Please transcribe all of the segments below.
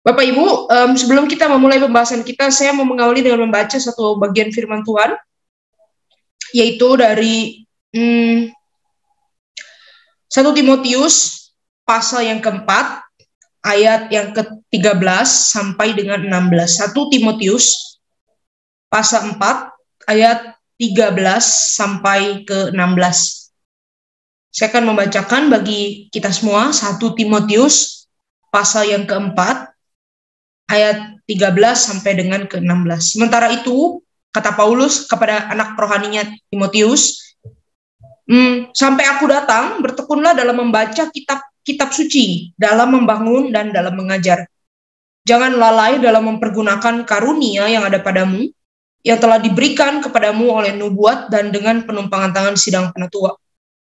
Bapak Ibu, sebelum kita memulai pembahasan kita, saya mau mengawali dengan membaca satu bagian firman Tuhan, yaitu dari 1 Timotius pasal yang keempat, ayat yang ke-13 sampai dengan 16. 1 Timotius pasal 4, ayat 13 sampai ke 16. Saya akan membacakan bagi kita semua 1 Timotius pasal yang keempat, ayat 13 sampai dengan ke-16. Sementara itu, kata Paulus kepada anak rohaninya Timotius, sampai aku datang, bertekunlah dalam membaca kitab suci, dalam membangun dan dalam mengajar. Jangan lalai dalam mempergunakan karunia yang ada padamu, yang telah diberikan kepadamu oleh nubuat dan dengan penumpangan tangan sidang penatua.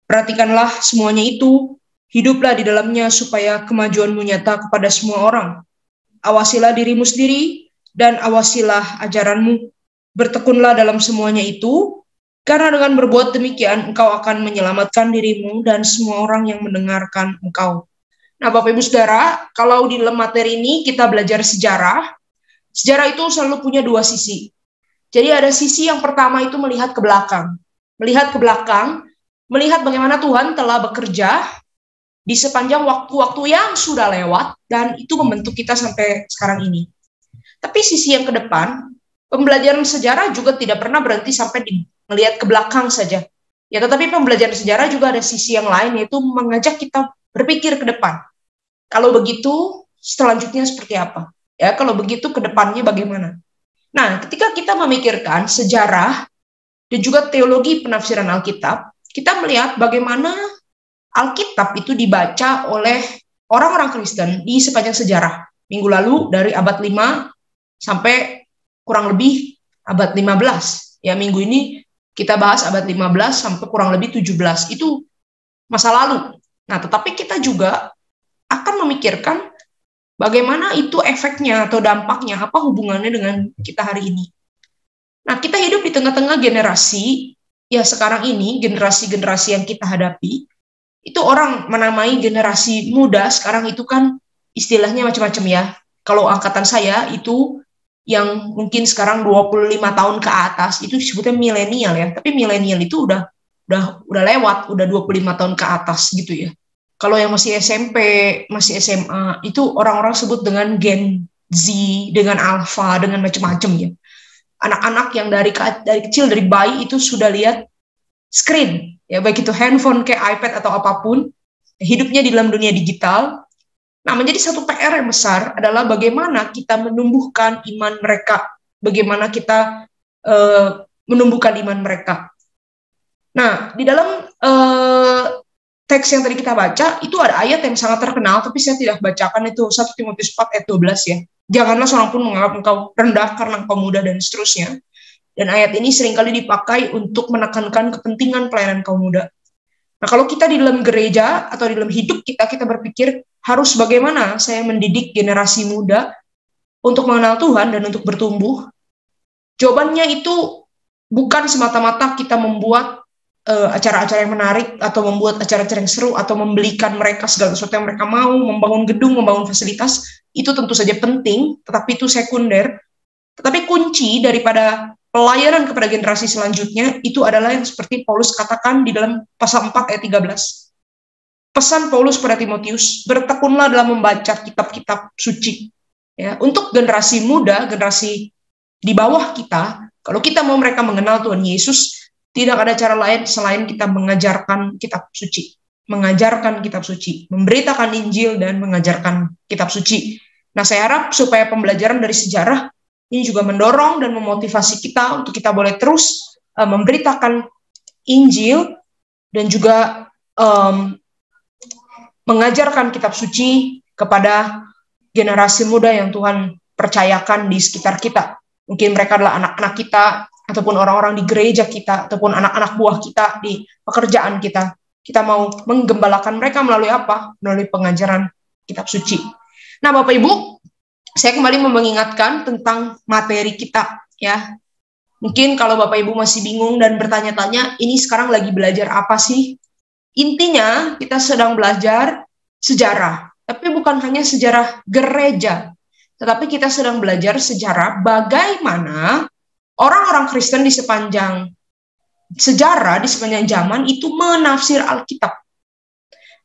Perhatikanlah semuanya itu, hiduplah di dalamnya supaya kemajuanmu nyata kepada semua orang. Awasilah dirimu sendiri dan awasilah ajaranmu. Bertekunlah dalam semuanya itu, karena dengan berbuat demikian engkau akan menyelamatkan dirimu dan semua orang yang mendengarkan engkau. Nah, Bapak Ibu Saudara, kalau di dalam materi ini kita belajar sejarah, sejarah itu selalu punya dua sisi. Jadi ada sisi yang pertama itu melihat ke belakang. Melihat ke belakang, melihat bagaimana Tuhan telah bekerja di sepanjang waktu-waktu yang sudah lewat, dan itu membentuk kita sampai sekarang ini. Tapi sisi yang ke depan, pembelajaran sejarah juga tidak pernah berhenti sampai melihat ke belakang saja. Ya, tetapi pembelajaran sejarah juga ada sisi yang lain, yaitu mengajak kita berpikir ke depan. Kalau begitu, selanjutnya seperti apa? Ya, kalau begitu ke depannya bagaimana? Nah, ketika kita memikirkan sejarah dan juga teologi penafsiran Alkitab, kita melihat bagaimana Alkitab itu dibaca oleh orang-orang Kristen di sepanjang sejarah. Minggu lalu dari abad 5 sampai kurang lebih abad 15. Ya, minggu ini kita bahas abad 15 sampai kurang lebih 17. Itu masa lalu. Nah, tetapi kita juga akan memikirkan bagaimana itu efeknya atau dampaknya, apa hubungannya dengan kita hari ini. Nah, kita hidup di tengah-tengah generasi, ya sekarang ini, generasi-generasi yang kita hadapi, itu orang menamai generasi muda sekarang itu kan istilahnya macam-macam ya. Kalau angkatan saya itu yang mungkin sekarang 25 tahun ke atas itu disebutnya milenial ya. Tapi milenial itu udah lewat, udah 25 tahun ke atas gitu ya. Kalau yang masih SMP, masih SMA itu orang-orang sebut dengan Gen Z, dengan Alpha, dengan macam-macam ya. Anak-anak yang dari kecil, dari bayi itu sudah lihat screen, ya baik itu handphone kayak iPad atau apapun, hidupnya di dalam dunia digital. Nah, menjadi satu PR yang besar adalah bagaimana kita menumbuhkan iman mereka, bagaimana kita menumbuhkan iman mereka. Nah, di dalam teks yang tadi kita baca, itu ada ayat yang sangat terkenal, tapi saya tidak bacakan, itu 1 Timotius 4 ayat 12 ya. Janganlah seorang pun menganggap engkau rendah karena engkau muda dan seterusnya. Dan ayat ini seringkali dipakai untuk menekankan kepentingan pelayanan kaum muda. Nah, kalau kita di dalam gereja atau di dalam hidup kita berpikir harus bagaimana saya mendidik generasi muda untuk mengenal Tuhan dan untuk bertumbuh. Jawabannya itu bukan semata-mata kita membuat acara-acara yang menarik atau membuat acara-acara yang seru atau membelikan mereka segala sesuatu yang mereka mau, membangun gedung, membangun fasilitas, itu tentu saja penting, tetapi itu sekunder. Tetapi kunci daripada pelayanan kepada generasi selanjutnya itu adalah yang seperti Paulus katakan di dalam pasal 4 ayat 13. Pesan Paulus pada Timotius, bertekunlah dalam membaca kitab-kitab suci. Ya, untuk generasi muda, generasi di bawah kita, kalau kita mau mereka mengenal Tuhan Yesus, tidak ada cara lain selain kita mengajarkan kitab suci. Mengajarkan kitab suci, memberitakan Injil dan mengajarkan kitab suci. Nah, saya harap supaya pembelajaran dari sejarah ini juga mendorong dan memotivasi kita untuk kita boleh terus memberitakan Injil dan juga mengajarkan kitab suci kepada generasi muda yang Tuhan percayakan di sekitar kita. Mungkin mereka adalah anak-anak kita, ataupun orang-orang di gereja kita, ataupun anak-anak buah kita di pekerjaan kita. Kita mau menggembalakan mereka melalui apa? Melalui pengajaran kitab suci. Nah, Bapak Ibu, saya kembali mengingatkan tentang materi kita, ya. Mungkin kalau Bapak Ibu masih bingung dan bertanya-tanya, ini sekarang lagi belajar apa sih? Intinya, kita sedang belajar sejarah, tapi bukan hanya sejarah gereja, tetapi kita sedang belajar sejarah bagaimana orang-orang Kristen di sepanjang sejarah, di sepanjang zaman itu menafsir Alkitab.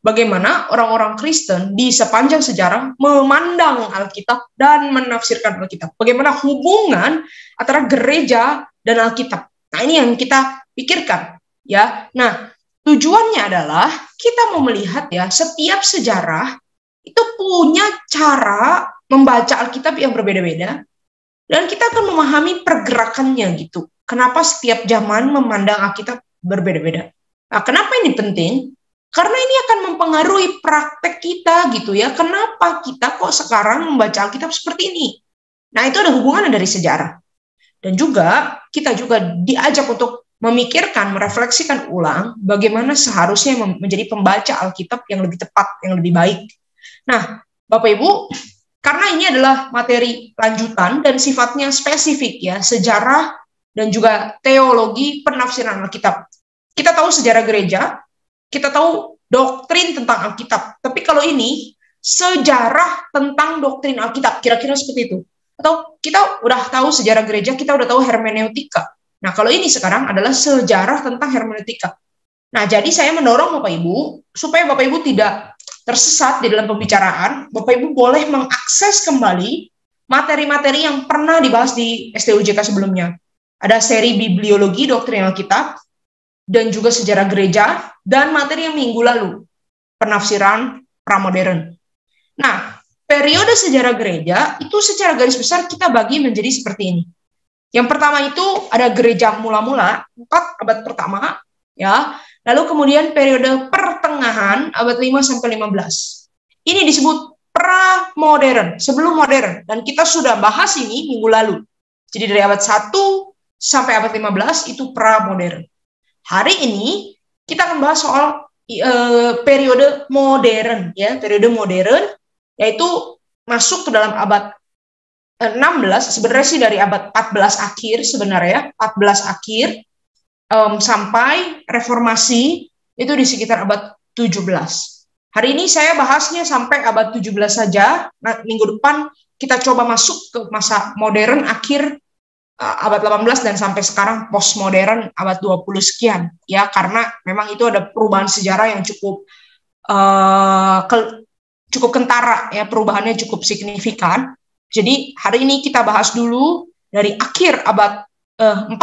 Bagaimana orang-orang Kristen di sepanjang sejarah memandang Alkitab dan menafsirkan Alkitab. Bagaimana hubungan antara gereja dan Alkitab. Nah, ini yang kita pikirkan, ya. Nah, tujuannya adalah kita mau melihat ya, setiap sejarah itu punya cara membaca Alkitab yang berbeda-beda, dan kita akan memahami pergerakannya gitu. Kenapa setiap zaman memandang Alkitab berbeda-beda. Nah, kenapa ini penting? Karena ini akan mempengaruhi praktek kita gitu ya. Kenapa kita kok sekarang membaca Alkitab seperti ini? Nah, itu ada hubungannya dari sejarah. Dan juga kita juga diajak untuk memikirkan, merefleksikan ulang bagaimana seharusnya menjadi pembaca Alkitab yang lebih tepat, yang lebih baik. Nah, Bapak Ibu, karena ini adalah materi lanjutan dan sifatnya spesifik ya, sejarah dan juga teologi penafsiran Alkitab. Kita tahu sejarah gereja, kita tahu doktrin tentang Alkitab. Tapi kalau ini, sejarah tentang doktrin Alkitab, kira-kira seperti itu. Atau kita udah tahu sejarah gereja, kita udah tahu hermeneutika. Nah, kalau ini sekarang adalah sejarah tentang hermeneutika. Nah, jadi saya mendorong Bapak Ibu, supaya Bapak Ibu tidak tersesat di dalam pembicaraan, Bapak Ibu boleh mengakses kembali materi-materi yang pernah dibahas di STUJK sebelumnya. Ada seri bibliologi doktrin Alkitab, dan juga sejarah gereja, dan materi yang minggu lalu, penafsiran pramodern. Nah, periode sejarah gereja, itu secara garis besar kita bagi menjadi seperti ini. Yang pertama itu ada gereja mula-mula, 4 abad pertama, ya. Lalu kemudian periode pertengahan, abad 5-15. Ini disebut pramodern, sebelum modern. Dan kita sudah bahas ini minggu lalu. Jadi dari abad 1 sampai abad 15 itu pramodern. Hari ini kita akan bahas soal periode modern, ya, periode modern, yaitu masuk ke dalam abad 16, sebenarnya sih dari abad 14 akhir sebenarnya, 14 akhir sampai reformasi itu di sekitar abad 17. Hari ini saya bahasnya sampai abad 17 saja. Nah, minggu depan kita coba masuk ke masa modern akhir abad 18 dan sampai sekarang postmodern abad 20 sekian ya, karena memang itu ada perubahan sejarah yang cukup kentara ya, perubahannya cukup signifikan. Jadi hari ini kita bahas dulu dari akhir abad 14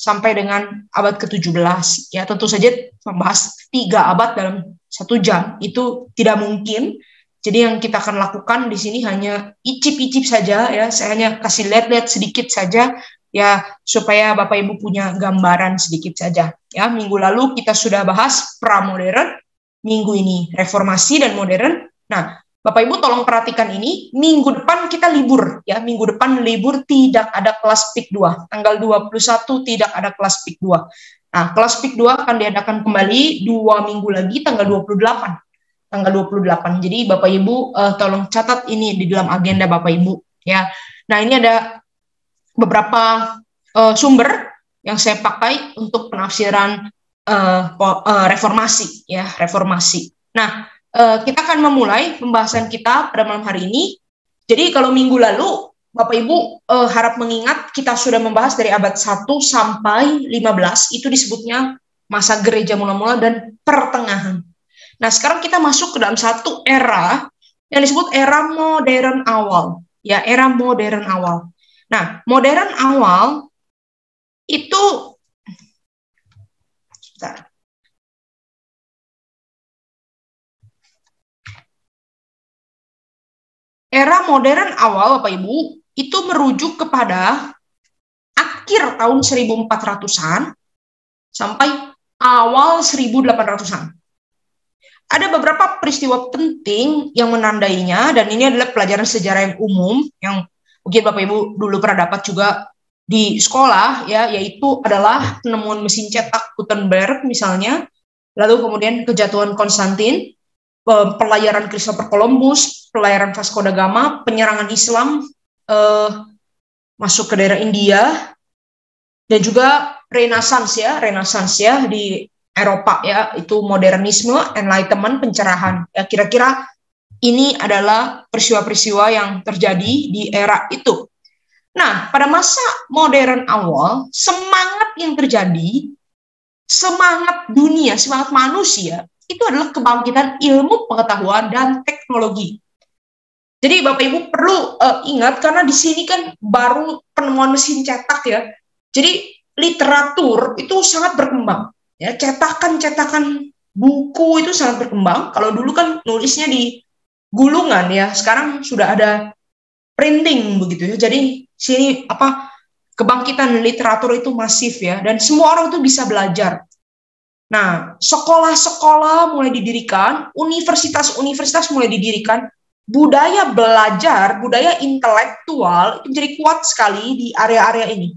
sampai dengan abad ke-17 ya. Tentu saja membahas 3 abad dalam 1 jam itu tidak mungkin. Jadi yang kita akan lakukan di sini hanya icip-icip saja ya. Saya hanya kasih lihat-lihat sedikit saja ya, supaya Bapak Ibu punya gambaran sedikit saja ya. Minggu lalu kita sudah bahas pramodern, minggu ini reformasi dan modern. Nah, Bapak Ibu tolong perhatikan ini, minggu depan kita libur ya. Minggu depan libur, tidak ada kelas PIK 2. Tanggal 21 tidak ada kelas PIK 2. Nah, kelas PIK 2 akan diadakan kembali 2 minggu lagi tanggal 28. Tanggal 28. Jadi Bapak Ibu tolong catat ini di dalam agenda Bapak Ibu ya. Nah, ini ada beberapa sumber yang saya pakai untuk penafsiran reformasi ya, reformasi. Nah, kita akan memulai pembahasan kita pada malam hari ini. Jadi kalau minggu lalu Bapak Ibu harap mengingat kita sudah membahas dari abad 1 sampai 15, itu disebutnya masa gereja mula-mula dan pertengahan. Nah, sekarang kita masuk ke dalam satu era yang disebut era modern awal. Ya, era modern awal. Nah, modern awal itu era modern awal, Bapak Ibu, itu merujuk kepada akhir tahun 1400-an sampai awal 1800-an. Ada beberapa peristiwa penting yang menandainya, dan ini adalah pelajaran sejarah yang umum, yang mungkin Bapak Ibu dulu pernah dapat juga di sekolah, ya, yaitu adalah penemuan mesin cetak Gutenberg misalnya, lalu kemudian kejatuhan Konstantin, pelayaran Christopher Columbus, pelayaran Vasco da Gama, penyerangan Islam masuk ke daerah India, dan juga Renaissance ya di Eropa ya, itu modernisme, enlightenment, pencerahan. Ya, kira-kira Ini adalah peristiwa-peristiwa yang terjadi di era itu. Nah, pada masa modern awal, semangat yang terjadi, semangat dunia, semangat manusia, itu adalah kebangkitan ilmu pengetahuan dan teknologi. Jadi Bapak Ibu perlu ingat, karena di sini kan baru penemuan mesin cetak ya. Jadi literatur itu sangat berkembang. Ya, cetakan-cetakan buku itu sangat berkembang. Kalau dulu kan nulisnya di gulungan ya, sekarang sudah ada printing begitu ya. Jadi sini kebangkitan literatur itu masif ya, dan semua orang itu bisa belajar. Nah, sekolah-sekolah mulai didirikan, universitas-universitas mulai didirikan, budaya belajar, budaya intelektual itu menjadi kuat sekali di area-area ini.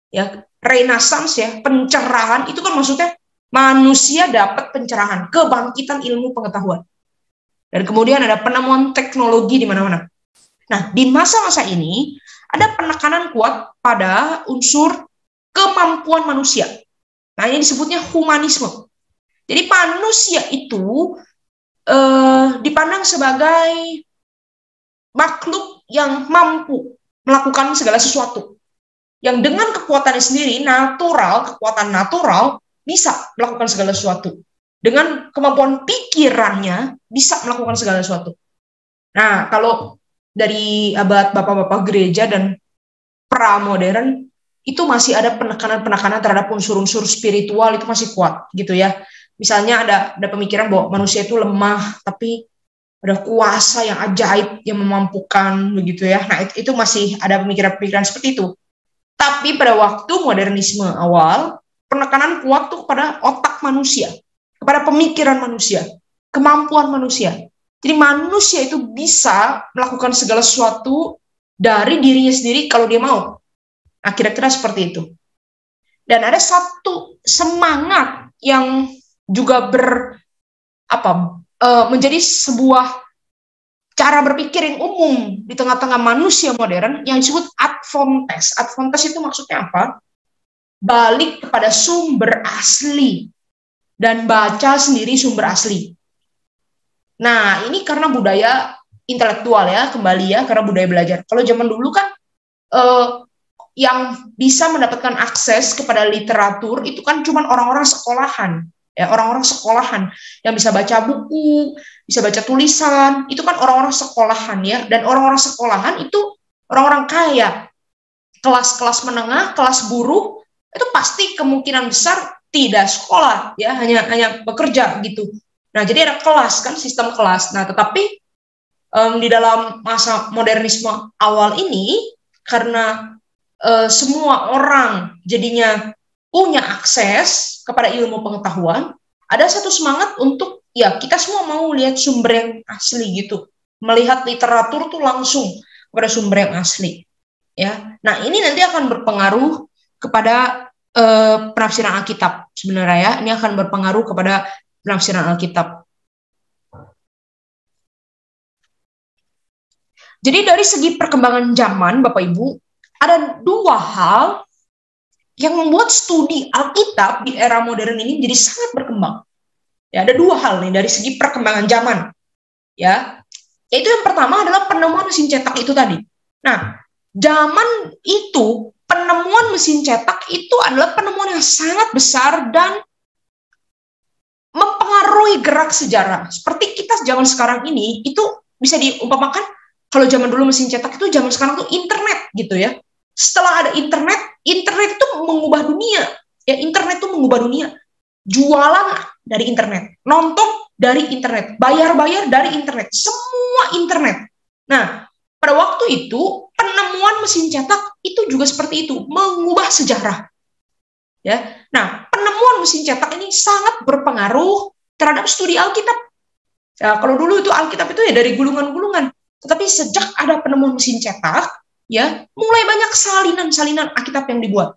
Ya, Renaissance ya, pencerahan itu kan maksudnya manusia dapat pencerahan, kebangkitan ilmu pengetahuan. Dan kemudian ada penemuan teknologi di mana-mana. Nah, di masa-masa ini ada penekanan kuat pada unsur kemampuan manusia. Nah, ini disebutnya humanisme. Jadi manusia itu dipandang sebagai makhluk yang mampu melakukan segala sesuatu. Yang dengan kekuatannya sendiri, kekuatan natural, bisa melakukan segala sesuatu. Dengan kemampuan pikirannya, bisa melakukan segala sesuatu. Nah, kalau dari abad bapak-bapak gereja dan pra-modern, itu masih ada penekanan-penekanan terhadap unsur-unsur spiritual, itu masih kuat, gitu ya. Misalnya ada pemikiran bahwa manusia itu lemah, tapi ada kuasa yang ajaib yang memampukan, begitu ya. Nah, itu masih ada pemikiran-pemikiran seperti itu. Tapi pada waktu modernisme awal, penekanan kuat tuh kepada otak manusia, kepada pemikiran manusia, kemampuan manusia. Jadi manusia itu bisa melakukan segala sesuatu dari dirinya sendiri kalau dia mau. Nah, kira-kira seperti itu. Dan ada satu semangat yang juga menjadi sebuah cara berpikir yang umum di tengah-tengah manusia modern yang disebut ad fontes. Ad fontes itu maksudnya apa? Balik kepada sumber asli dan baca sendiri sumber asli. Nah, ini karena budaya intelektual ya, kembali ya, karena budaya belajar. Kalau zaman dulu kan yang bisa mendapatkan akses kepada literatur itu kan cuma orang-orang sekolahan. Ya, orang-orang sekolahan yang bisa baca buku, bisa baca tulisan, itu kan orang-orang sekolahan ya, dan orang-orang sekolahan itu orang-orang kaya, kelas-kelas menengah, kelas buruh, itu pasti kemungkinan besar tidak sekolah ya, hanya bekerja gitu. Nah, jadi ada kelas kan, sistem kelas. Nah, tetapi di dalam masa modernisme awal ini, karena semua orang jadinya punya akses kepada ilmu pengetahuan, ada satu semangat untuk ya kita semua mau lihat sumber yang asli gitu, melihat literatur tuh langsung kepada sumber yang asli ya. Nah, ini nanti akan berpengaruh kepada penafsiran Alkitab sebenarnya ya. Ini akan berpengaruh kepada penafsiran Alkitab. Jadi dari segi perkembangan zaman, Bapak Ibu, ada dua hal yang membuat studi Alkitab di era modern ini menjadi sangat berkembang. Ya, ada dua hal nih dari segi perkembangan zaman. Ya, yaitu yang pertama adalah penemuan mesin cetak itu tadi. Nah, zaman itu penemuan mesin cetak itu adalah penemuan yang sangat besar dan mempengaruhi gerak sejarah. Seperti kita zaman sekarang ini, itu bisa diumpamakan kalau zaman dulu mesin cetak itu, zaman sekarang tuh internet gitu ya. Setelah ada internet itu mengubah dunia. Ya, internet itu mengubah dunia. Jualan dari internet, nonton dari internet, bayar-bayar dari internet, semua internet. Nah, pada waktu itu penemuan mesin cetak itu juga seperti itu, mengubah sejarah. Ya. Nah, penemuan mesin cetak ini sangat berpengaruh terhadap studi Alkitab. Ya, kalau dulu itu Alkitab itu ya dari gulungan-gulungan, tetapi sejak ada penemuan mesin cetak, ya, mulai banyak salinan-salinan Alkitab yang dibuat.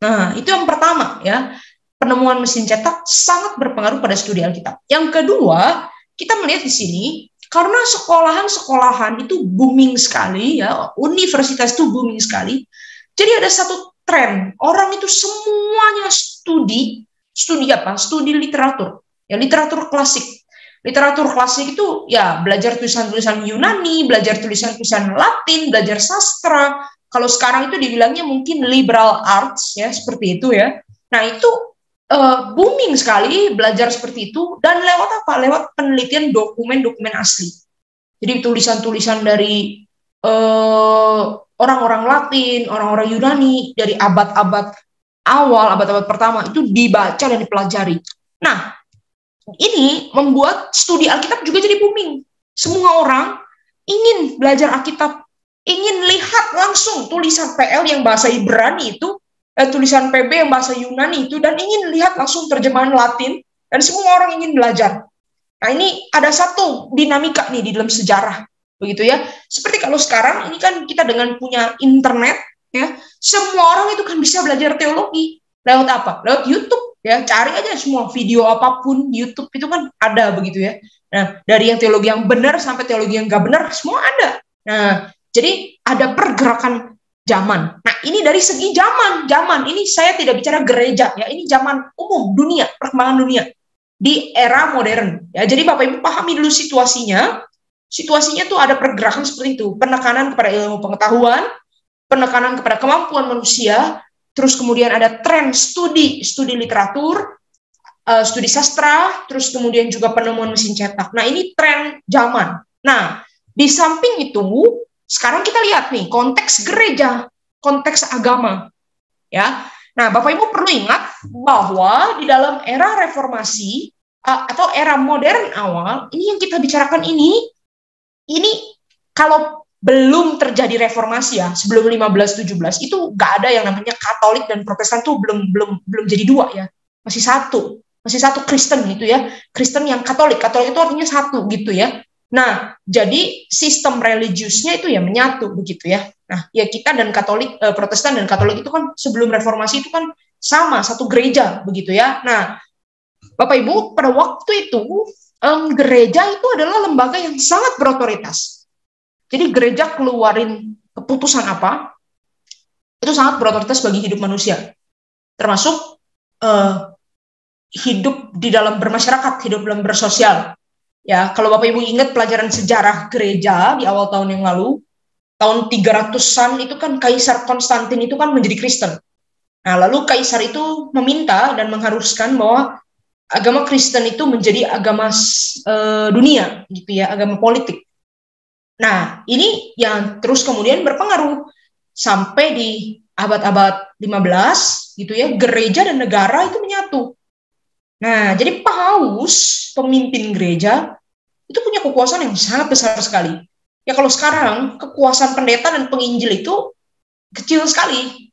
Nah, itu yang pertama ya. Penemuan mesin cetak sangat berpengaruh pada studi Alkitab. Yang kedua, kita melihat di sini karena sekolahan-sekolahan itu booming sekali ya, universitas itu booming sekali. Jadi ada satu tren, orang itu semuanya studi apa? Studi literatur. Ya, literatur klasik. Literatur klasik itu ya belajar tulisan-tulisan Yunani, belajar tulisan-tulisan Latin, belajar sastra. Kalau sekarang itu dibilangnya mungkin liberal arts ya, seperti itu ya. Nah, itu booming sekali belajar seperti itu, dan lewat apa? Lewat penelitian dokumen-dokumen asli. Jadi tulisan-tulisan dari orang-orang Latin, orang-orang Yunani dari abad-abad awal, abad-abad pertama itu dibaca dan dipelajari. Nah, ini membuat studi Alkitab juga jadi booming. Semua orang ingin belajar Alkitab, ingin lihat langsung tulisan PL yang bahasa Ibrani itu, tulisan PB yang bahasa Yunani itu, dan ingin lihat langsung terjemahan Latin, dan semua orang ingin belajar. Nah, ini ada satu dinamika nih di dalam sejarah, begitu ya. Seperti kalau sekarang ini kan kita dengan punya internet, ya, semua orang itu kan bisa belajar teologi lewat apa? Lewat YouTube. Ya, cari aja semua video apapun di YouTube itu kan ada, begitu ya. Nah, dari yang teologi yang benar sampai teologi yang nggak benar, semua ada. Nah, jadi ada pergerakan zaman. Nah, ini dari segi zaman. Ini saya tidak bicara gereja ya, ini zaman umum dunia, perkembangan dunia di era modern. Ya, jadi Bapak Ibu pahami dulu situasinya. Situasinya tuh ada pergerakan seperti itu, penekanan kepada ilmu pengetahuan, penekanan kepada kemampuan manusia. Terus kemudian ada tren studi literatur, studi sastra, terus kemudian juga penemuan mesin cetak. Nah, ini tren zaman. Nah, di samping itu, sekarang kita lihat nih, konteks gereja, konteks agama. Ya. Nah, Bapak Ibu perlu ingat bahwa di dalam era reformasi, atau era modern awal, ini yang kita bicarakan ini kalau belum terjadi reformasi ya, sebelum 15-17 itu nggak ada yang namanya Katolik dan Protestan tuh belum jadi dua ya, masih satu Kristen gitu ya, Kristen yang Katolik itu artinya satu gitu ya. Nah, jadi sistem religiusnya itu ya menyatu begitu ya. Nah, ya kita dan Katolik, Protestan dan Katolik itu kan sebelum reformasi itu kan sama, satu gereja begitu ya. Nah, Bapak Ibu pada waktu itu gereja itu adalah lembaga yang sangat berotoritas. Jadi gereja keluarin keputusan apa, itu sangat berotoritas bagi hidup manusia. Termasuk hidup di dalam bermasyarakat, hidup dalam bersosial. Ya, kalau Bapak Ibu ingat pelajaran sejarah gereja di awal tahun yang lalu, tahun 300-an itu kan Kaisar Konstantin itu kan menjadi Kristen. Nah, lalu Kaisar itu meminta dan mengharuskan bahwa agama Kristen itu menjadi agama dunia, gitu ya, agama politik. Nah, ini yang terus kemudian berpengaruh sampai di abad-abad 15 gitu ya, gereja dan negara itu menyatu. Nah, jadi paus, pemimpin gereja, itu punya kekuasaan yang sangat besar sekali. Ya kalau sekarang, kekuasaan pendeta dan penginjil itu kecil sekali.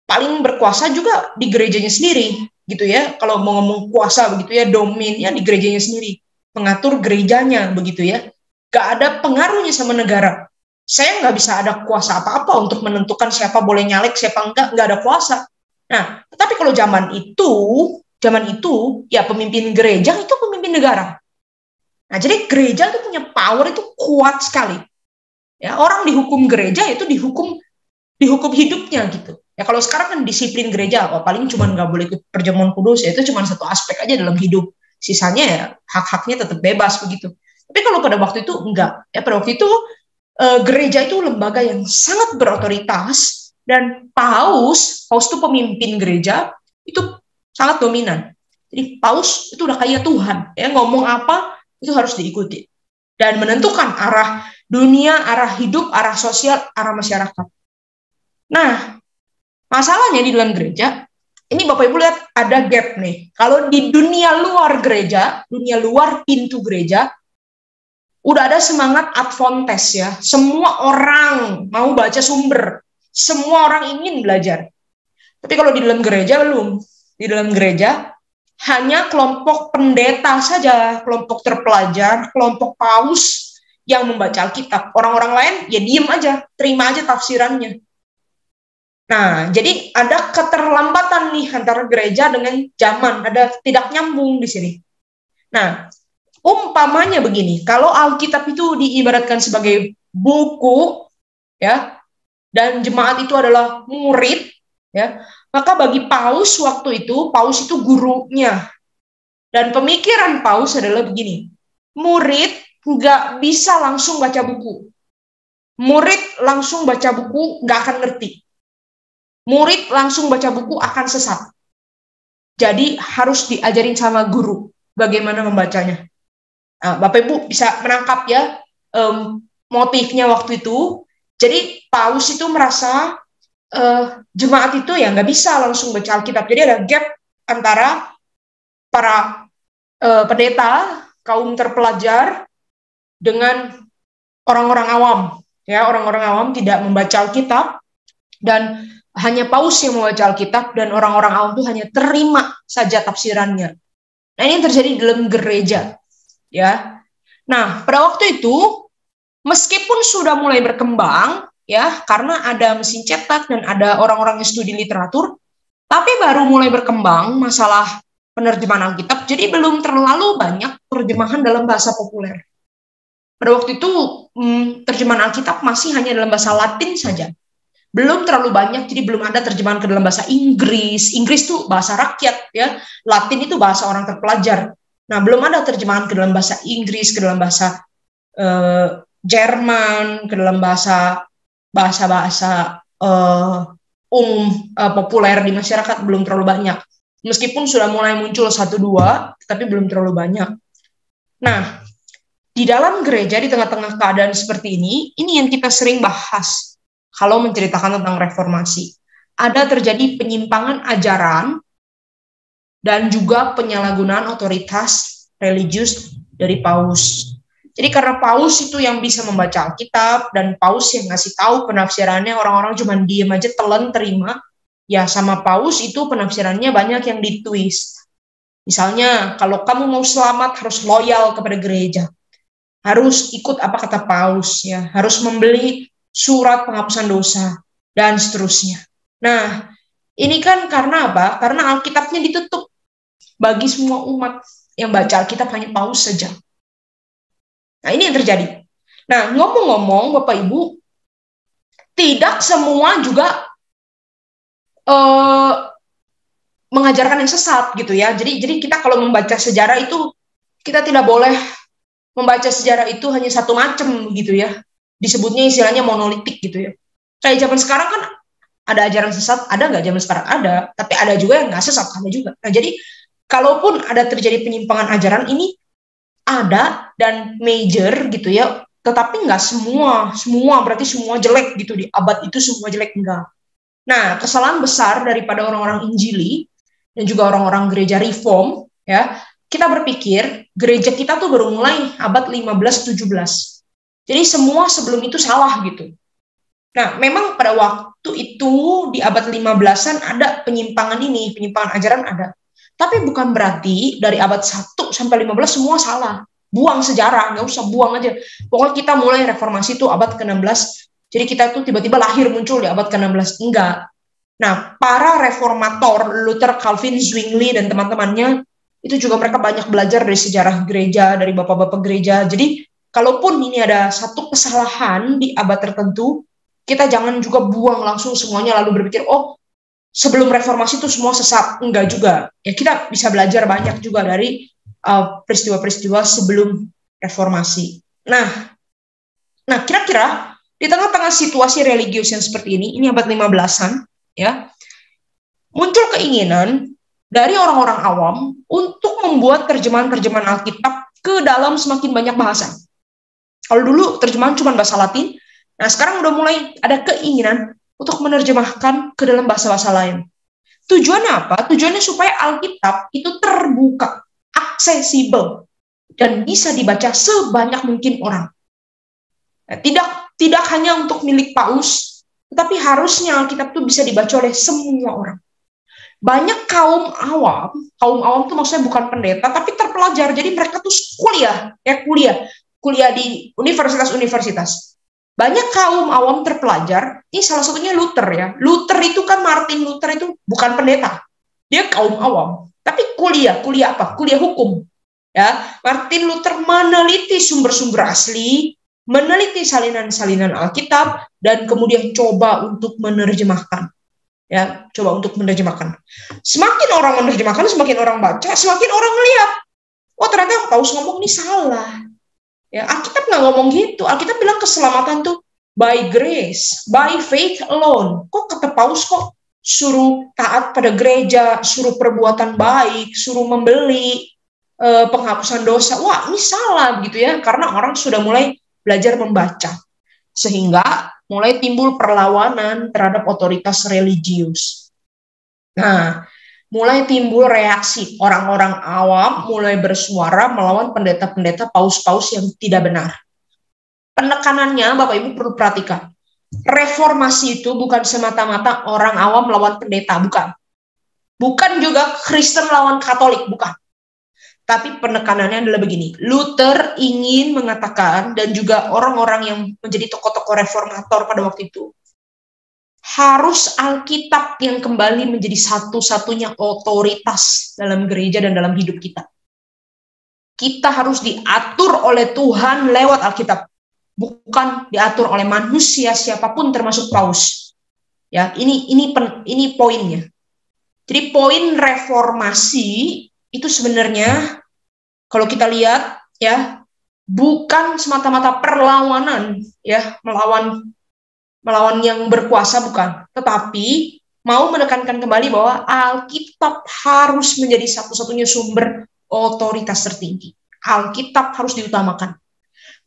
Paling berkuasa juga di gerejanya sendiri, gitu ya. Kalau mau ngomong kuasa begitu ya, domainnya di gerejanya sendiri. Mengatur gerejanya, begitu ya. Gak ada pengaruhnya sama negara. Saya nggak bisa ada kuasa apa-apa untuk menentukan siapa boleh nyalek, siapa enggak, nggak ada kuasa. Nah, tetapi kalau zaman itu, ya pemimpin gereja itu pemimpin negara. Nah, jadi gereja itu punya power itu kuat sekali. Ya, orang dihukum gereja itu dihukum hidupnya gitu. Ya kalau sekarang kan disiplin gereja, paling cuma nggak boleh ikut perjamuan kudus, ya itu cuma satu aspek aja dalam hidup. Sisanya ya hak-haknya tetap bebas begitu. Tapi kalau pada waktu itu enggak. Ya pada waktu itu gereja itu lembaga yang sangat berotoritas, dan paus itu pemimpin gereja itu sangat dominan. Jadi paus itu udah kayak Tuhan, ya ngomong apa itu harus diikuti dan menentukan arah dunia, arah hidup, arah sosial, arah masyarakat. Nah, masalahnya di dalam gereja ini Bapak Ibu lihat ada gap nih. Kalau di dunia luar gereja, dunia luar pintu gereja, udah ada semangat advontes ya. Semua orang mau baca sumber. Semua orang ingin belajar. Tapi kalau di dalam gereja belum. Di dalam gereja hanya kelompok pendeta saja, kelompok terpelajar, kelompok paus yang membaca Alkitab. Orang-orang lain ya diem aja, terima aja tafsirannya. Nah, jadi ada keterlambatan nih antara gereja dengan zaman, ada tidak nyambung di sini. Nah, umpamanya begini, kalau Alkitab itu diibaratkan sebagai buku, ya, dan jemaat itu adalah murid, ya, maka bagi paus waktu itu, paus itu gurunya. Dan pemikiran paus adalah begini, murid nggak bisa langsung baca buku. Murid langsung baca buku nggak akan ngerti. Murid langsung baca buku akan sesat. Jadi harus diajarin sama guru bagaimana membacanya. Nah, Bapak Ibu bisa menangkap ya motifnya waktu itu. Jadi Paus itu merasa jemaat itu ya nggak bisa langsung baca Alkitab. Jadi ada gap antara para pendeta, kaum terpelajar, dengan orang-orang awam. Ya, orang-orang awam tidak membaca Alkitab, dan hanya Paus yang membaca Alkitab, dan orang-orang awam itu hanya terima saja tafsirannya. Nah, ini yang terjadi di dalam gereja. Ya. Nah, pada waktu itu, meskipun sudah mulai berkembang, ya, karena ada mesin cetak dan ada orang-orang yang studi literatur, tapi baru mulai berkembang masalah penerjemahan Alkitab, jadi belum terlalu banyak terjemahan dalam bahasa populer. Pada waktu itu, terjemahan Alkitab masih hanya dalam bahasa Latin saja. Belum terlalu banyak, jadi belum ada terjemahan ke dalam bahasa Inggris. Inggris itu bahasa rakyat, ya. Latin itu bahasa orang terpelajar. Nah, belum ada terjemahan ke dalam bahasa Inggris, ke dalam bahasa Jerman, ke dalam bahasa-bahasa umum populer di masyarakat belum terlalu banyak. Meskipun sudah mulai muncul 1-2, tapi belum terlalu banyak. Nah, di dalam gereja di tengah-tengah keadaan seperti ini yang kita sering bahas kalau menceritakan tentang reformasi. Ada terjadi penyimpangan ajaran dan juga penyalahgunaan otoritas religius dari Paus. Jadi karena Paus itu yang bisa membaca Alkitab, dan Paus yang ngasih tahu penafsirannya, orang-orang cuma diem aja, telan terima. Ya, sama Paus itu penafsirannya banyak yang ditwist. Misalnya, kalau kamu mau selamat harus loyal kepada gereja. Harus ikut apa kata Paus, ya. Harus membeli surat penghapusan dosa, dan seterusnya. Nah, ini kan karena apa? Karena Alkitabnya ditutup bagi semua umat. Yang baca Alkitab hanya Paus saja. Nah, ini yang terjadi. Nah, ngomong-ngomong, Bapak Ibu, tidak semua juga mengajarkan yang sesat gitu ya. Jadi kita kalau membaca sejarah itu, kita tidak boleh membaca sejarah itu hanya satu macam gitu ya. Disebutnya istilahnya monolitik gitu ya. Kayak zaman sekarang kan ada ajaran sesat, ada nggak zaman sekarang? Ada, tapi ada juga yang nggak sesat, ada juga. Nah, jadi kalaupun ada terjadi penyimpangan ajaran ini, ada dan major gitu ya, tetapi nggak semua berarti semua jelek gitu, di abad itu semua jelek, enggak. Nah, kesalahan besar daripada orang-orang Injili dan juga orang-orang gereja reform, ya, kita berpikir gereja kita tuh baru mulai abad 15-17. Jadi semua sebelum itu salah gitu. Nah, memang pada waktu itu di abad 15-an ada penyimpangan ajaran ada. Tapi bukan berarti dari abad 1 sampai 15 semua salah. Buang sejarah, nggak usah buang aja. Pokoknya kita mulai reformasi itu abad ke-16, jadi kita tuh tiba-tiba lahir muncul di abad ke-16. Enggak. Nah, para reformator, Luther, Calvin, Zwingli, dan teman-temannya, itu juga mereka banyak belajar dari sejarah gereja, dari bapak-bapak gereja. Jadi, kalaupun ini ada satu kesalahan di abad tertentu, kita jangan juga buang langsung semuanya lalu berpikir, oh, sebelum reformasi itu semua sesat. Enggak juga. Ya, kita bisa belajar banyak juga dari peristiwa-peristiwa sebelum reformasi. Nah, kira-kira di tengah-tengah situasi religius yang seperti ini abad 15-an, ya, muncul keinginan dari orang-orang awam untuk membuat terjemahan-terjemahan Alkitab ke dalam semakin banyak bahasa. Kalau dulu terjemahan cuma bahasa Latin, nah sekarang udah mulai ada keinginan untuk menerjemahkan ke dalam bahasa-bahasa lain. Tujuannya apa? Tujuannya supaya Alkitab itu terbuka, aksesibel, dan bisa dibaca sebanyak mungkin orang. Nah, tidak hanya untuk milik Paus, tetapi harusnya Alkitab itu bisa dibaca oleh semua orang. Banyak kaum awam itu maksudnya bukan pendeta, tapi terpelajar. Jadi mereka tuh kuliah di universitas-universitas. Banyak kaum awam terpelajar, ini salah satunya Luther ya. Luther itu kan, Martin Luther itu bukan pendeta. Dia kaum awam, tapi kuliah apa? Kuliah hukum. Ya, Martin Luther meneliti sumber-sumber asli, meneliti salinan-salinan Alkitab, dan kemudian coba untuk menerjemahkan. Ya, coba untuk menerjemahkan. Semakin orang menerjemahkan, semakin orang baca, semakin orang melihat, oh ternyata yang Paus ngomong ini salah. Ya, Alkitab nggak ngomong gitu. Alkitab bilang keselamatan tuh by grace, by faith alone. Kok kata Paus kok suruh taat pada gereja, suruh perbuatan baik, suruh membeli penghapusan dosa. Wah, ini salah gitu ya, karena orang sudah mulai belajar membaca. Sehingga mulai timbul perlawanan terhadap otoritas religius. Nah, mulai timbul reaksi orang-orang awam mulai bersuara melawan pendeta-pendeta paus-paus yang tidak benar. Penekanannya, Bapak Ibu perlu perhatikan. Reformasi itu bukan semata-mata orang awam melawan pendeta, bukan. Bukan juga Kristen lawan Katolik, bukan. Tapi penekanannya adalah begini. Luther ingin mengatakan, dan juga orang-orang yang menjadi tokoh-tokoh reformator pada waktu itu, harus Alkitab yang kembali menjadi satu-satunya otoritas dalam gereja dan dalam hidup kita. Kita harus diatur oleh Tuhan lewat Alkitab, bukan diatur oleh manusia siapapun termasuk Paus. Ya, ini poinnya. Jadi poin reformasi itu sebenarnya kalau kita lihat ya bukan semata-mata perlawanan ya melawan yang berkuasa, bukan, tetapi mau menekankan kembali bahwa Alkitab harus menjadi satu-satunya sumber otoritas tertinggi. Alkitab harus diutamakan.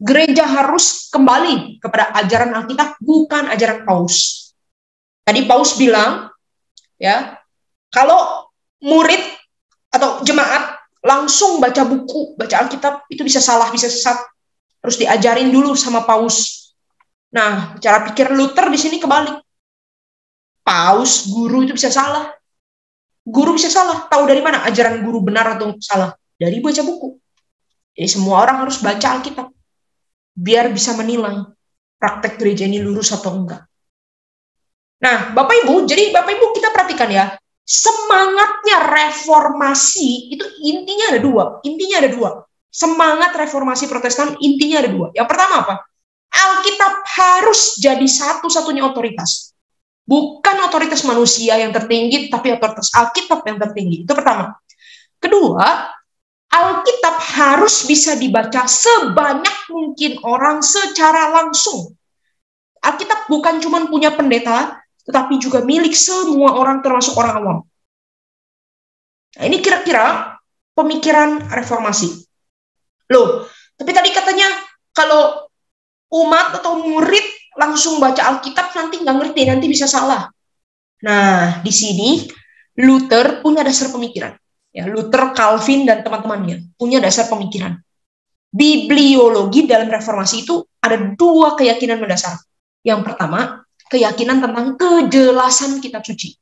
Gereja harus kembali kepada ajaran Alkitab, bukan ajaran Paus. Tadi Paus bilang ya, kalau murid atau jemaat langsung baca buku, baca Alkitab, itu bisa salah, bisa sesat. Harus diajarin dulu sama Paus. Nah, cara pikir Luther di sini kebalik. Paus, guru itu bisa salah. Guru bisa salah. Tahu dari mana ajaran guru benar atau salah? Dari baca buku. Jadi semua orang harus baca Alkitab. Biar bisa menilai praktek gereja ini lurus atau enggak. Nah, Bapak Ibu, jadi Bapak Ibu kita perhatikan ya. Semangatnya reformasi itu intinya ada dua. Intinya ada dua. Semangat reformasi Protestan intinya ada dua. Yang pertama apa? Alkitab harus jadi satu-satunya otoritas. Bukan otoritas manusia yang tertinggi, tapi otoritas Alkitab yang tertinggi. Itu pertama. Kedua, Alkitab harus bisa dibaca sebanyak mungkin orang secara langsung. Alkitab bukan cuma punya pendeta, tetapi juga milik semua orang termasuk orang awam. Nah, ini kira-kira pemikiran reformasi. Loh, tapi tadi katanya kalau umat atau murid langsung baca Alkitab nanti nggak ngerti, nanti bisa salah. Nah, di sini Luther punya dasar pemikiran. Ya, Luther, Calvin, dan teman-temannya punya dasar pemikiran. Bibliologi dalam reformasi itu ada dua keyakinan mendasar. Yang pertama, keyakinan tentang kejelasan kitab suci.